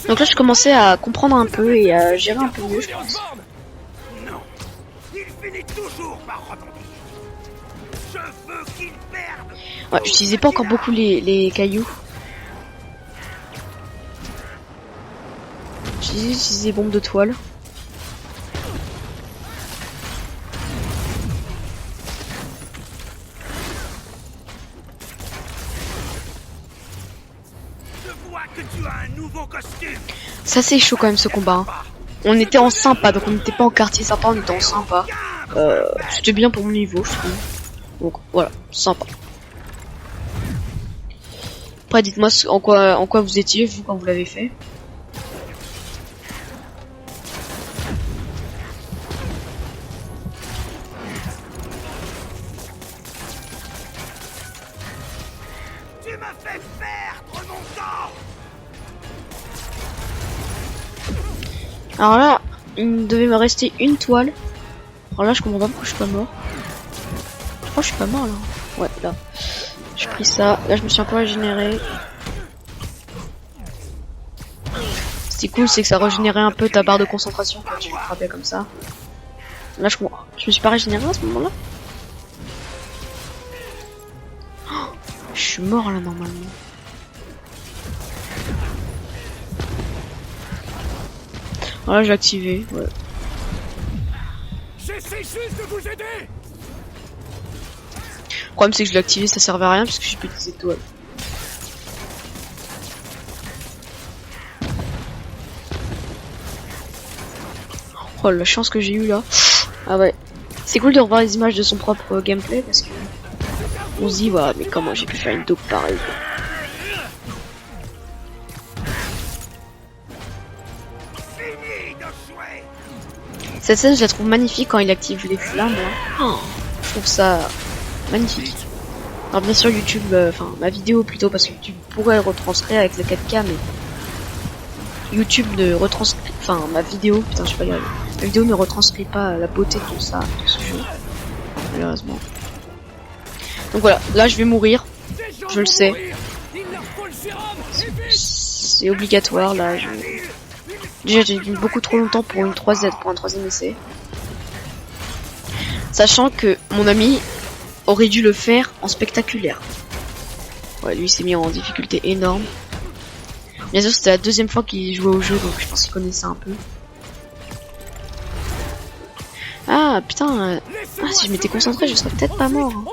Donc là je commençais à comprendre un peu et à gérer un peu mieux, je pense. Non, il finit toujours par rebondir. Je veux qu'il perde. Ouais, j'utilisais pas encore beaucoup les cailloux. J'utilisais les bombes de toile. Ça c'est chaud quand même ce combat. Hein. On était en sympa, donc on n'était pas en quartier sympa, on était en sympa. C'était bien pour mon niveau, je trouve. Donc voilà, sympa. Après dites-moi en quoi vous étiez, vous, quand vous l'avez fait. Tu m'as fait perdre mon temps. Alors là, il devait me rester une toile. Alors là, je comprends pas pourquoi je suis pas mort. Je crois que je suis pas mort là. Ouais, là. J'ai pris ça. Là, je me suis un peu régénéré. Ce qui est cool, c'est que ça régénérait un peu ta barre de concentration quand tu frappais comme ça. Là, je comprends. Je me suis pas régénéré à ce moment-là. Oh, je suis mort là normalement. Voilà, j'ai activé. Ouais. J'essaie juste de vous aider. Le problème c'est que je l'ai activé, ça servait à rien parce que j'ai plus des étoiles. Oh la chance que j'ai eu là. Ah ouais. C'est cool de revoir les images de son propre gameplay parce que on se dit voilà mais comment j'ai pu faire une dope pareille. Cette scène je la trouve magnifique quand il active les flammes là. Oh, je trouve ça magnifique. Alors bien sûr YouTube, enfin ma vidéo plutôt parce que YouTube pourrait retranscrire avec le 4K mais YouTube ne retranscrit, enfin ma vidéo, putain je sais pas dire, la vidéo ne retranscrit pas la beauté de ça, de ce jeu, malheureusement. Donc voilà, là je vais mourir, je le sais. C'est obligatoire là. Déjà j'ai mis beaucoup trop longtemps pour un troisième essai. Sachant que mon ami aurait dû le faire en spectaculaire. Ouais, lui il s'est mis en difficulté énorme. Bien sûr c'était la deuxième fois qu'il jouait au jeu donc je pense qu'il connaissait un peu. Ah putain, si je m'étais concentré je serais peut-être pas mort. Hein.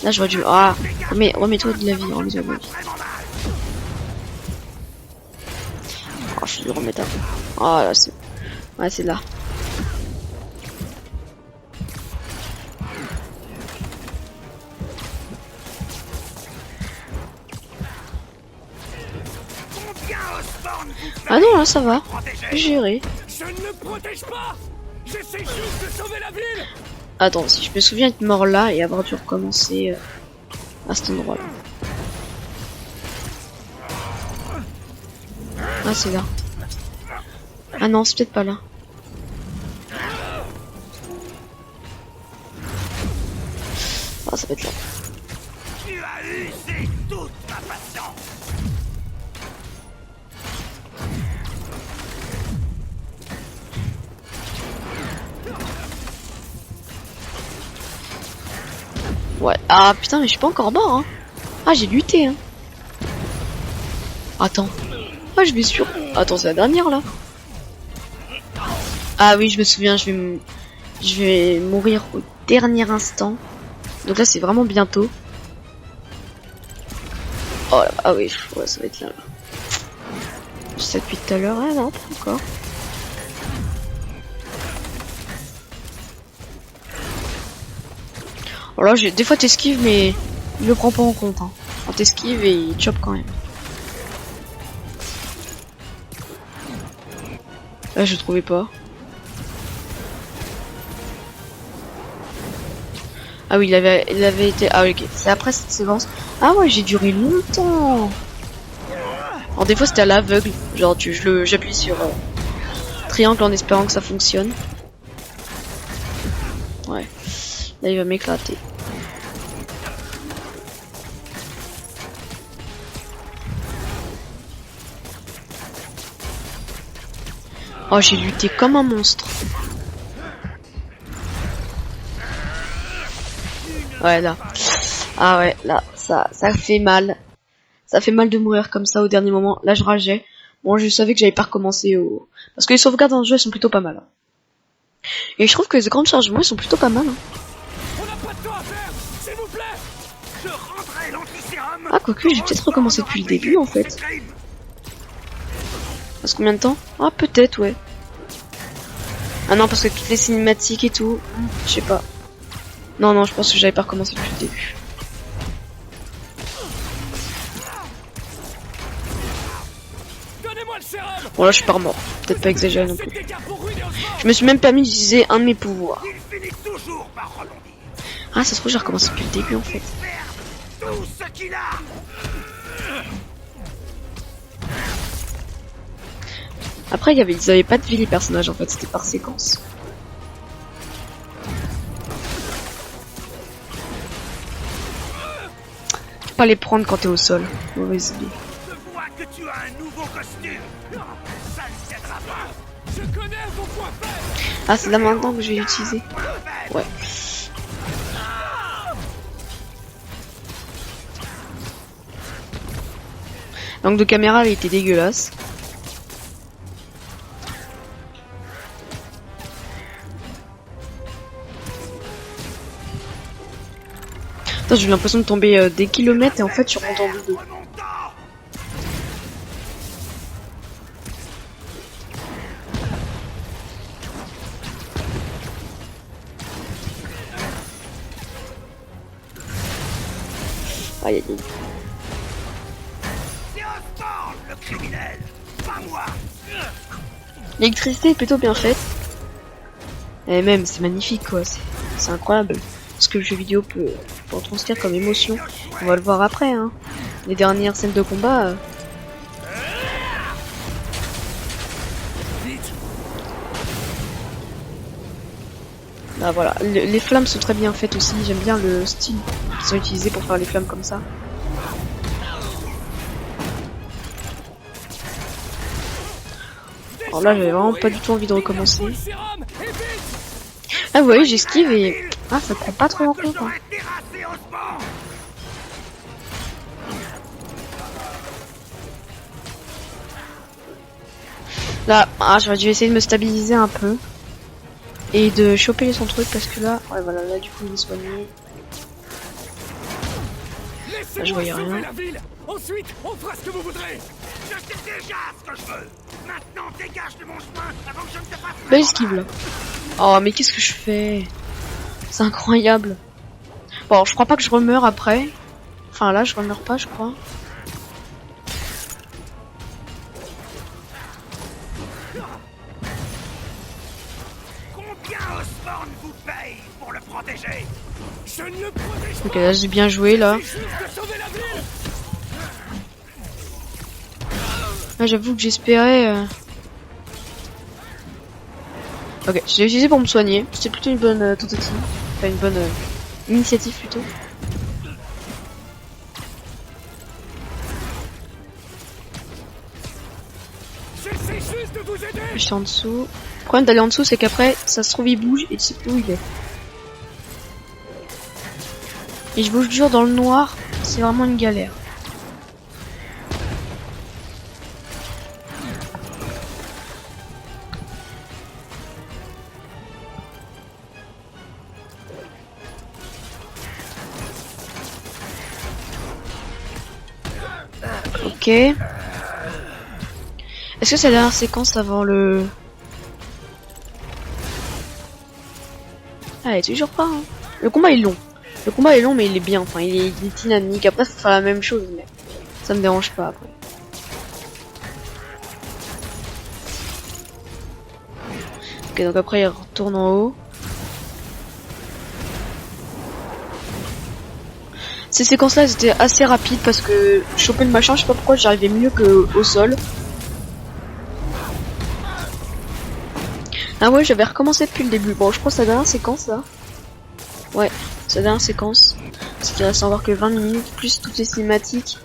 Là j'aurais dû... Ah, remets-toi de la vie, remets-toi de la vie. Oh, je vais le remettre un peu. Oh là c'est... Ouais c'est là. Ah non là ça va, j'irai. Je ne le protège pas. J'essaie juste de sauver la ville. Attends, si je me souviens être mort là et avoir dû recommencer à cet endroit là. Ah c'est là. Ah non c'est peut-être pas là. Ah ça peut être là. Tu as usé toute ma patience. Ouais, ah putain mais je suis pas encore mort hein. Ah j'ai lutté hein. Attends. Ah je vais sur... Attends c'est la dernière là. Ah oui je me souviens, je vais mourir au dernier instant. Donc là c'est vraiment bientôt. Oh là, ah oui, ouais, ça va être là. Je sais depuis tout à l'heure, ah non pas encore. Alors là, des fois t'esquives mais il le prend pas en compte. Hein. Quand t'esquives et il chope quand même. Là je trouvais pas. Ah oui il avait été... Ah oui ok, c'est après cette séquence. Ah ouais j'ai duré longtemps. Alors des fois c'était à l'aveugle. Genre j'appuie sur triangle en espérant que ça fonctionne. Ouais. Là il va m'éclater. Oh j'ai lutté comme un monstre. Ouais là. Ah ouais là ça fait mal. Ça fait mal de mourir comme ça au dernier moment. Là je rageais. Bon je savais que j'avais pas recommencé au... Parce que les sauvegardes dans le jeu elles sont plutôt pas mal. Hein. Et je trouve que les grands chargements ils sont plutôt pas mal. Hein. On n'a pas de temps à faire, s'il vous plaît. Je rendrai l'antisérum. Ah quoique j'ai peut-être recommencé depuis le début en fait. Parce combien de temps? Ah peut-être ouais. Ah non parce que toutes les cinématiques et tout. Je sais pas. Non je pense que j'avais pas recommencé depuis le début. Bon là je suis pas mort. Peut-être pas exagéré non plus. Je me suis même permis d'utiliser un de mes pouvoirs. Ah ça se trouve j'ai recommencé depuis le début en fait. Après ils avaient pas de vie les personnages en fait, c'était par séquence. Faut pas les prendre quand t'es au sol. Mauvaise idée. Je vois que tu as un nouveau costume. Ça ne t'aidera pas. Je connais vos points faibles. Ah, c'est là maintenant que je vais l'utiliser. Ouais. L'angle de caméra il était dégueulasse. Putain, j'ai eu l'impression de tomber des kilomètres et en fait je rentre en double. Aïe aïe aïe. L'électricité est plutôt bien faite. Et même, c'est magnifique quoi, c'est incroyable. Ce que le jeu vidéo peut transmettre comme émotion. On va le voir après, hein. Les dernières scènes de combat. Là voilà, les flammes sont très bien faites aussi. J'aime bien le style qu'ils ont utilisé pour faire les flammes comme ça. Alors là, j'avais vraiment pas du tout envie de recommencer. Ah, vous voyez, j'esquive et... Ah, ça prend pas trop en compte. Hein. Là, j'aurais dû essayer de me stabiliser un peu. Et de choper son truc parce que là... Ouais, voilà, là, du coup, il est soigné. Là, je voyais rien. Ensuite, on fera ce que vous voudrez. Je sais déjà ce que je veux. Maintenant, dégage de mon chemin avant que je ne te fasse mal. Belle esquive là. Oh, mais qu'est-ce que je fais? C'est incroyable. Bon, je crois pas que je remeure après. Enfin, là, je remeure pas, je crois. Combien Osborn vous paye pour le protéger? Je ne le protège pas. Ok, là, j'ai bien joué là. Ah, j'avoue que j'espérais... Ok, je l'ai utilisé pour me soigner. C'était plutôt une bonne tentative. Enfin, une bonne initiative plutôt. Je suis en dessous. Le problème d'aller en dessous, c'est qu'après, ça se trouve, il bouge et tu sais plus où il est. Et je bouge dur dans le noir, c'est vraiment une galère. Ok. Est-ce que c'est la dernière séquence avant le... Ah, elle est toujours pas, hein. Le combat est long. Le combat est long, mais il est bien. Enfin, il est dynamique. Après, faut faire la même chose, mais ça me dérange pas après. Ok, donc après, il retourne en haut. Ces séquences-là, elles étaient assez rapides parce que choper le machin, je sais pas pourquoi, j'arrivais mieux que au sol. Ah ouais, j'avais recommencé depuis le début. Bon, je crois que c'est la dernière séquence là. Ouais, c'est la dernière séquence. Parce qu'il reste encore que 20 minutes, plus toutes les cinématiques.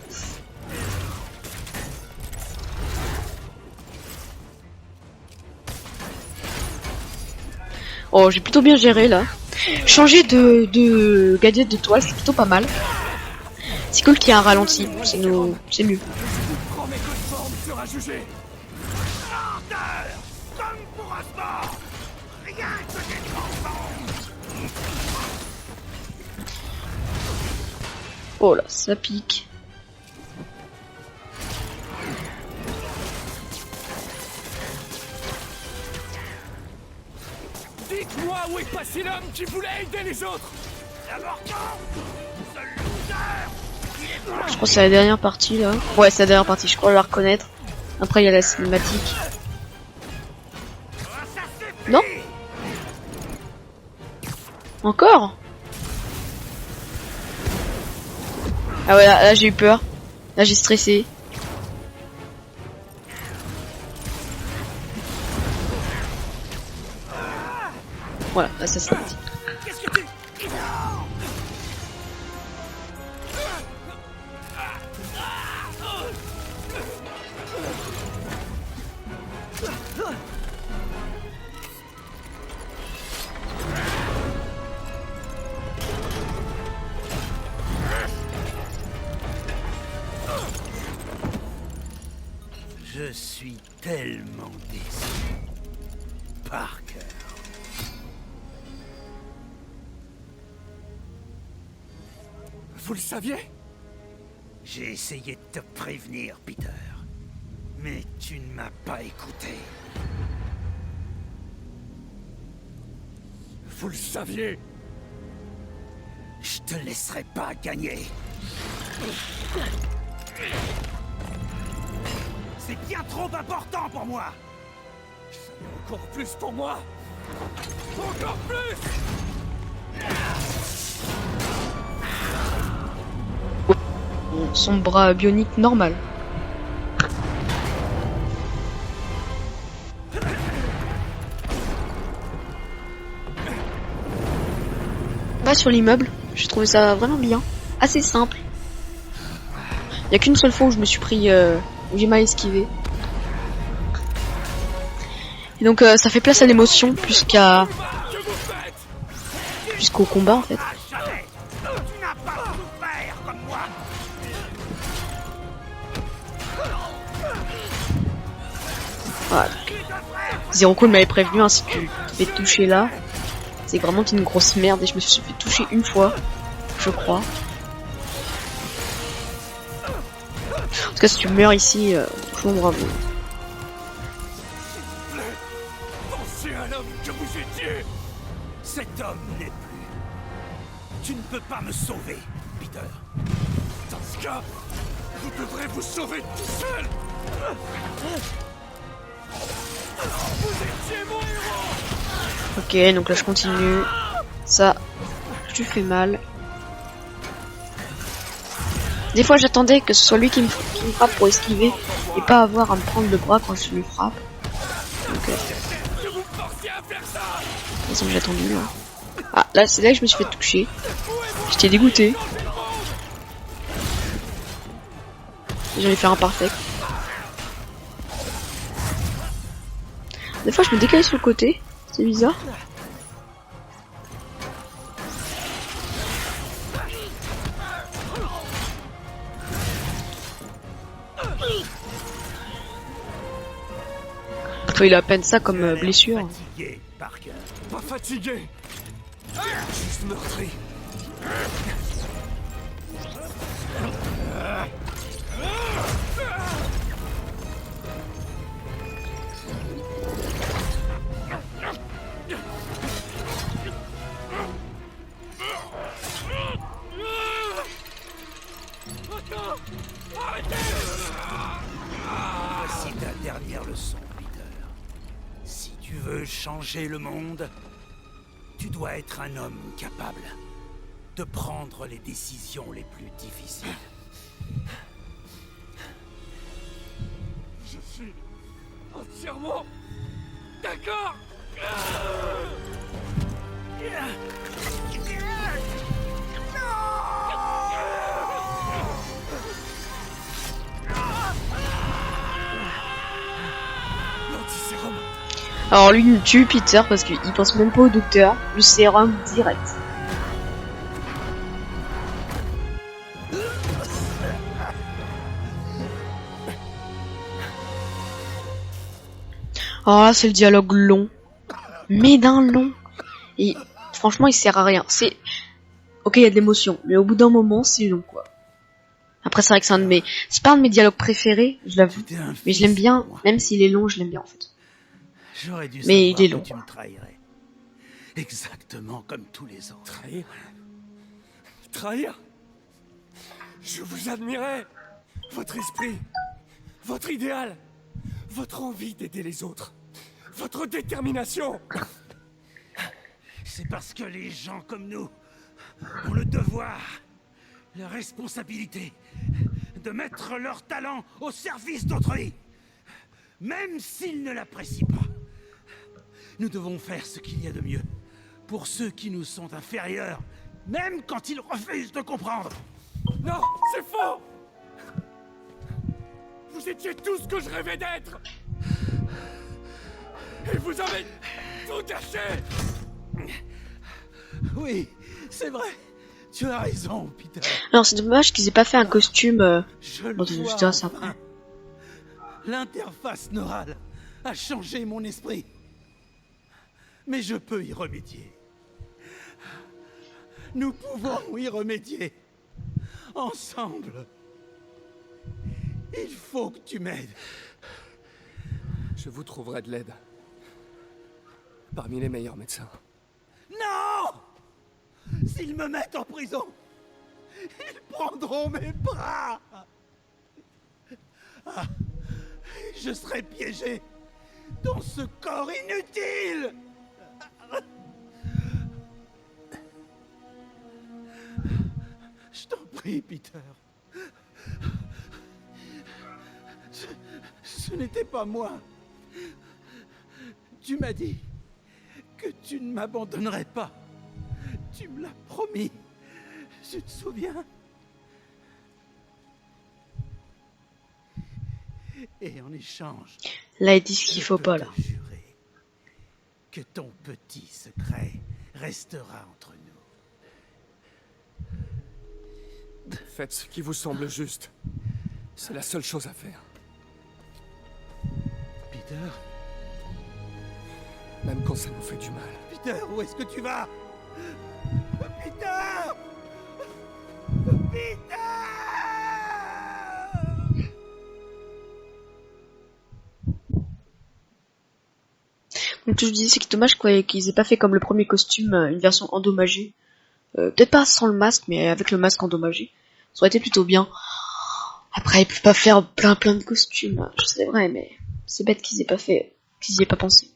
Oh, j'ai plutôt bien géré là. Changer de gadget de toile, c'est plutôt pas mal. C'est cool qu'il y ait un ralenti, c'est mieux. Oh là, ça pique. Dites-moi où est passé l'homme qui voulait aider les autres. Je crois que c'est la dernière partie là. Ouais, c'est la dernière partie, je crois la reconnaître. Après il y a la cinématique. Non? Encore? Ah ouais, là j'ai eu peur. Là j'ai stressé. Voilà, là ça c'est parti. Je suis tellement déçu. Parker. Vous le saviez? J'ai essayé de te prévenir, Peter. Mais tu ne m'as pas écouté. Vous le saviez? Je te laisserai pas gagner. C'est bien trop important pour moi. Encore plus pour moi. Encore plus. Son bras bionique normal. Là sur l'immeuble, j'ai trouvé ça vraiment bien, assez simple. Il y a qu'une seule fois où je me suis pris, où j'ai mal esquivé. Et donc ça fait place à l'émotion plus jusqu'au combat en fait. Jamais. Tu n'as pas souffert comme moi. Voilà. Zero Cool m'avait prévenu, hein, si tu te fais toucher là, c'est vraiment une grosse merde et je me suis fait toucher une fois, je crois. En tout cas si tu meurs ici, franchement bravo. Pensez à l'homme que vous étiez. Cet homme n'est plus. Tu ne peux pas me sauver, Peter. Dans ce cas, vous devrez vous sauver tout seul. Vous étiez mon héros. Ok, donc là je continue. Ça, tu fais mal. Des fois j'attendais que ce soit lui qui me frappe pour esquiver et pas avoir à me prendre le bras quand je lui frappe. Donc, Que vous forciez à faire ça. de toute façon j'ai attendu là. Ah là c'est là que je me suis fait toucher. J'étais dégoûté. J'allais faire un parfait. Des fois je me décale sur le côté, c'est bizarre. Il a à peine ça comme blessure. Fatigué, Parker. Pas fatigué. Juste meurtri. Voici ta dernière leçon, Peter. Si tu veux changer le monde, tu dois être un homme capable de prendre les décisions les plus difficiles. Je suis entièrement d'accord. L'antisérum. Alors lui il tue Peter parce qu'il pense même pas au docteur, le sérum direct. Alors là c'est le dialogue long, mais d'un long. Et franchement il sert à rien. C'est ok il y a de l'émotion, mais au bout d'un moment c'est long quoi. Après c'est vrai que c'est pas un de mes dialogues préférés, je l'avoue, mais je l'aime bien, même s'il est long je l'aime bien en fait. J'aurais dû Mais il est savoir long, que tu me trahirais. Exactement comme tous les autres. Trahir. Trahir. Je vous admirais. Votre esprit, votre idéal, votre envie d'aider les autres, votre détermination. C'est parce que les gens comme nous ont le devoir, la responsabilité de mettre leur talent au service d'autrui, même s'ils ne l'apprécient pas. Nous devons faire ce qu'il y a de mieux pour ceux qui nous sont inférieurs, même quand ils refusent de comprendre. Non, c'est faux. Vous étiez tout ce que je rêvais d'être. Et vous avez tout gâché. Oui, c'est vrai. Tu as raison, Peter. Alors c'est dommage qu'ils aient pas fait un costume. Je le Bon, vois je dirais ça enfin. après. L'interface neurale a changé mon esprit. Mais je peux y remédier. Nous pouvons y remédier. Ensemble. Il faut que tu m'aides. Je vous trouverai de l'aide. Parmi les meilleurs médecins. Non! S'ils me mettent en prison, ils prendront mes bras. Ah, je serai piégé dans ce corps inutile. Je t'en prie, Peter. Ce n'était pas moi. Tu m'as dit que tu ne m'abandonnerais pas. Tu me l'as promis. Tu te souviens? Et en échange, Là, ils disent qu'il faut pas, là. je peux te jurer que ton petit secret restera entre nous. Faites ce qui vous semble juste. C'est la seule chose à faire. Peter? Même quand ça nous fait du mal. Peter, où est-ce que tu vas? Peter! Peter! Donc, ce que je dis, c'est que dommage quoi, qu'ils aient pas fait comme le premier costume, une version endommagée. Peut-être pas sans le masque, mais avec le masque endommagé. Ça aurait été plutôt bien. Après, ils peuvent pas faire plein de costumes. C'est vrai, mais c'est bête qu'ils aient pas fait, qu'ils y aient pas pensé.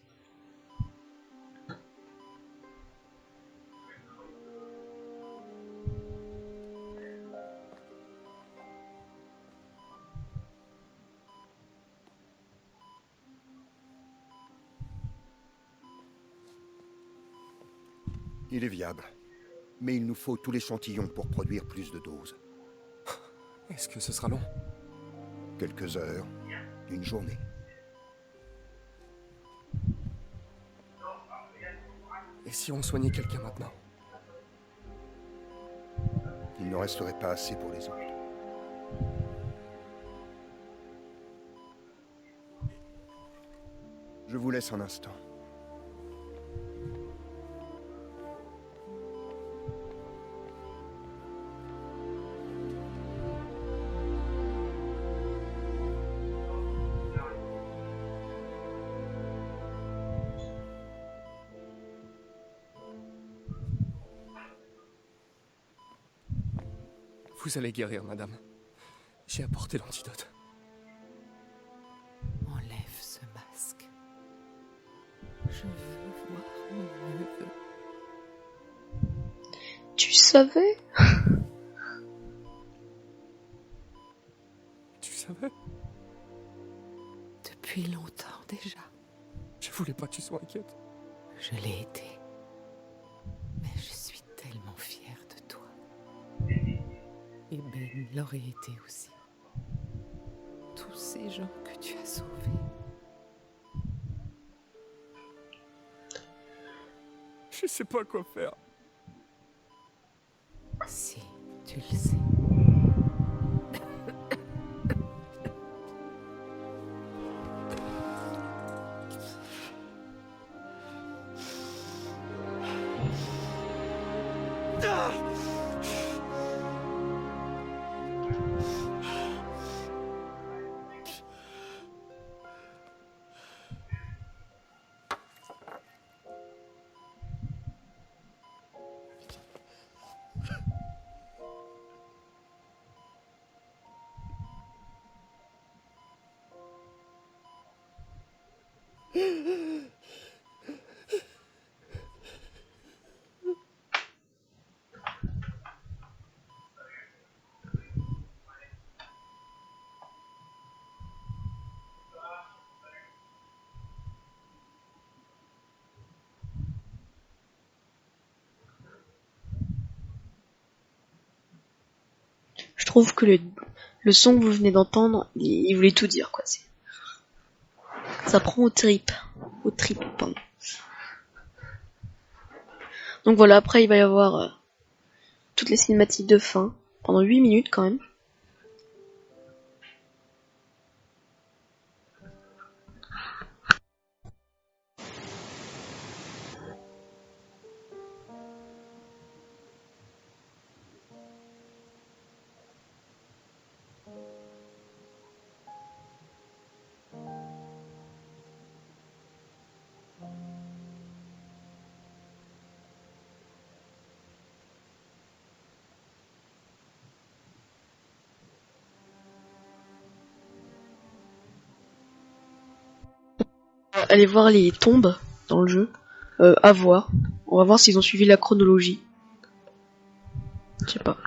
Il est viable. Mais il nous faut tout l'échantillon pour produire plus de doses. Est-ce que ce sera long? Quelques heures, une journée. Et si on soignait quelqu'un maintenant? Il ne resterait pas assez pour les autres. Je vous laisse un instant. Vous allez guérir, madame. J'ai apporté l'antidote. Enlève ce masque. Je veux voir mon neveu. Tu savais? Tu savais? Depuis longtemps déjà. Je voulais pas que tu sois inquiète. Je l'ai été. Mais je suis tellement fière de toi. Et Ben l'aurait été aussi. Tous ces gens que tu as sauvés. Je sais pas quoi faire. Si, tu le sais. Je trouve que le son que vous venez d'entendre, il voulait tout dire, quoi. Ça prend au trip. Au trip, pardon. Donc voilà, après il va y avoir toutes les cinématiques de fin, pendant 8 minutes quand même. Allez voir les tombes dans le jeu. À voir. On va voir s'ils ont suivi la chronologie. Je sais pas.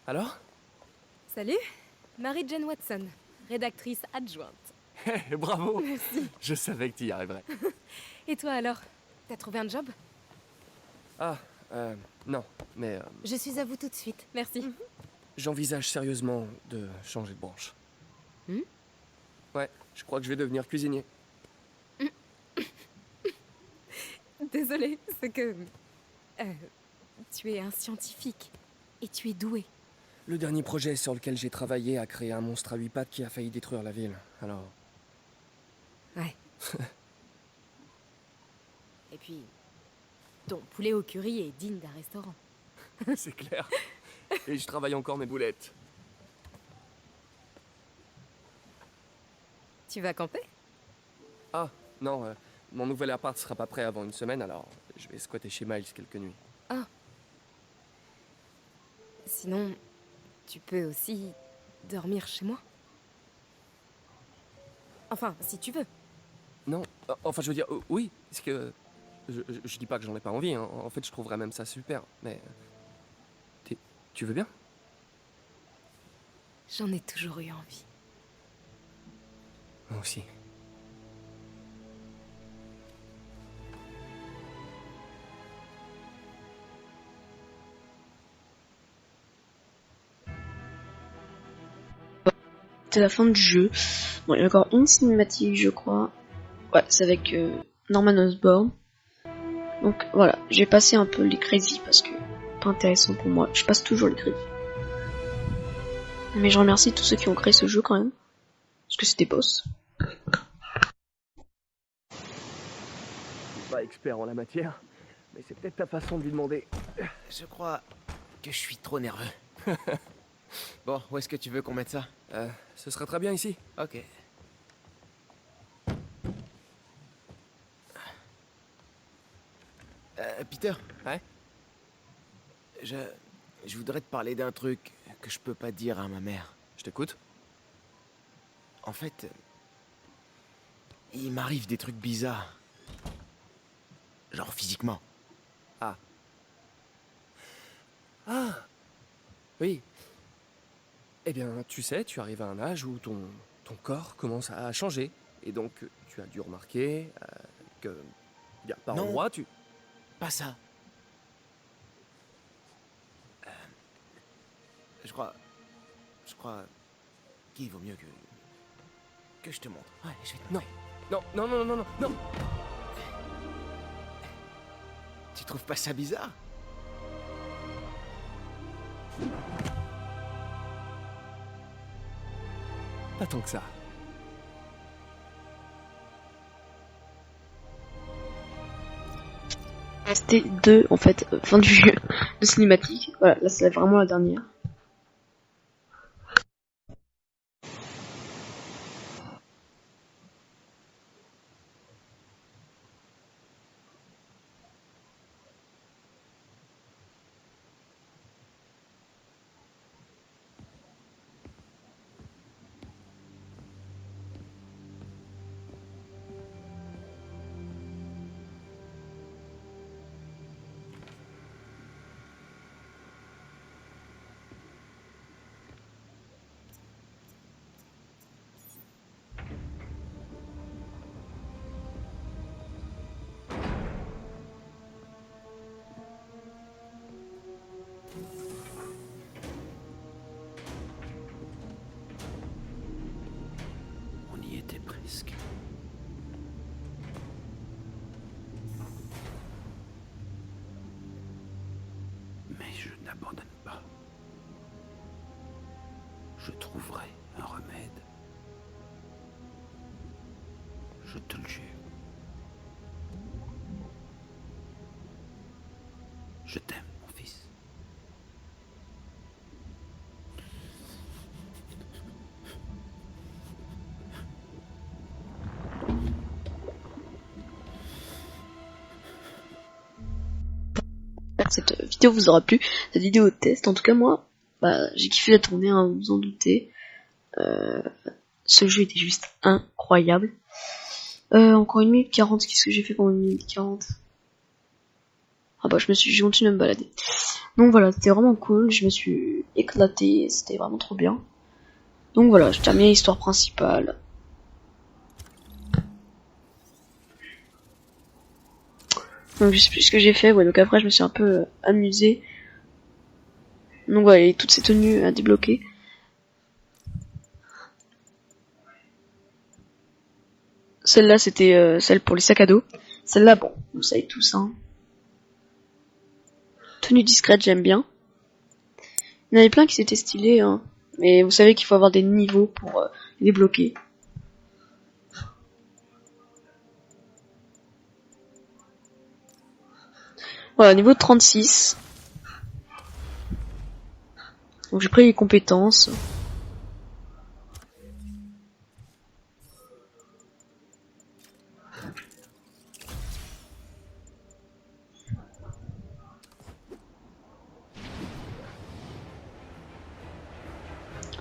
Alors? Salut, Marie-Jane Watson, rédactrice adjointe. Bravo! Merci. Je savais que tu y arriverais. Et toi alors? T'as trouvé un job? Ah, non, mais Je suis à vous tout de suite. Merci. j'envisage sérieusement de changer de branche. Hmm? Ouais, je crois que je vais devenir cuisinier. Désolée, c'est que... tu es un scientifique. Et tu es doué. Le dernier projet sur lequel j'ai travaillé a créé un monstre à 8 pattes qui a failli détruire la ville, alors... Ouais. Et puis... ton poulet au curry est digne d'un restaurant. C'est clair. Et je travaille encore mes boulettes. Tu vas camper? Ah, non, mon nouvel appart sera pas prêt avant une semaine, alors je vais squatter chez Miles quelques nuits. Ah. Sinon, tu peux aussi dormir chez moi. Enfin, si tu veux. Non, enfin je veux dire, oui, parce que... Je dis pas que j'en ai pas envie, hein. En fait je trouverais même ça super, mais... Tu veux bien? J'en ai toujours eu envie. Moi aussi. C'est la fin du jeu. Bon, il y a encore une cinématique, je crois. Ouais, c'est avec Norman Osborn. Donc voilà, j'ai passé un peu les crédits parce que pas intéressant pour moi. Je passe toujours les crédits. Mais je remercie tous ceux qui ont créé ce jeu quand même. Parce que c'était boss. Je suis pas expert en la matière, mais c'est peut-être ta façon de lui demander. Je crois que je suis trop nerveux. Bon, où est-ce que tu veux qu'on mette ça? Ce serait très bien ici. Ok. Peter? Ouais? Je voudrais te parler d'un truc que je peux pas dire à ma mère. Je t'écoute. En fait, il m'arrive des trucs bizarres. Genre physiquement. Ah. Ah! Oui. Eh bien, tu sais, tu arrives à un âge où ton corps commence à changer. Et donc, tu as dû remarquer que... y a par Non. endroits, tu... Pas ça. Je crois qu'il vaut mieux que je te montre. Ouais, je vais te montrer. Non. Tu trouves pas ça bizarre? Pas tant que ça. Restait deux en fait, fin du jeu de cinématique. Voilà, là c'est vraiment la dernière. je n'abandonne pas, je trouverai un remède. Je te le jure. Je t'aime, mon fils. Cette vidéo vous aura plu, cette vidéo de test. En tout cas, moi, j'ai kiffé la tournée, hein, vous vous en doutez. Ce jeu était juste incroyable. Encore 1 minute 40, qu'est-ce que j'ai fait pendant 1 minute 40? J'ai continué à me balader. Donc voilà, c'était vraiment cool, je me suis éclaté, c'était vraiment trop bien. Donc voilà, je termine l'histoire principale. Donc je sais plus ce que j'ai fait, ouais, donc après je me suis un peu amusé. Donc voilà, il y a toutes ces tenues à débloquer. Celle-là c'était celle pour les sacs à dos. Celle-là, bon, vous savez tous, hein. Tenue discrète, j'aime bien. Il y en avait plein qui étaient stylés, hein. Mais vous savez qu'il faut avoir des niveaux pour les débloquer. Voilà, niveau 36. Donc j'ai pris les compétences.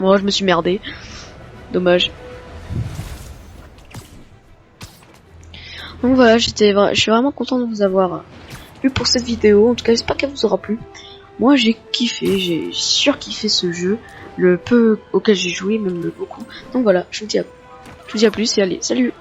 Moi, je me suis merdé. Dommage. Donc voilà, je suis vraiment content de vous avoir vu pour cette vidéo. En tout cas, j'espère qu'elle vous aura plu. Moi, j'ai kiffé, j'ai surkiffé ce jeu. Le peu auquel j'ai joué, même le beaucoup. Donc voilà, je vous dis à plus et allez, salut!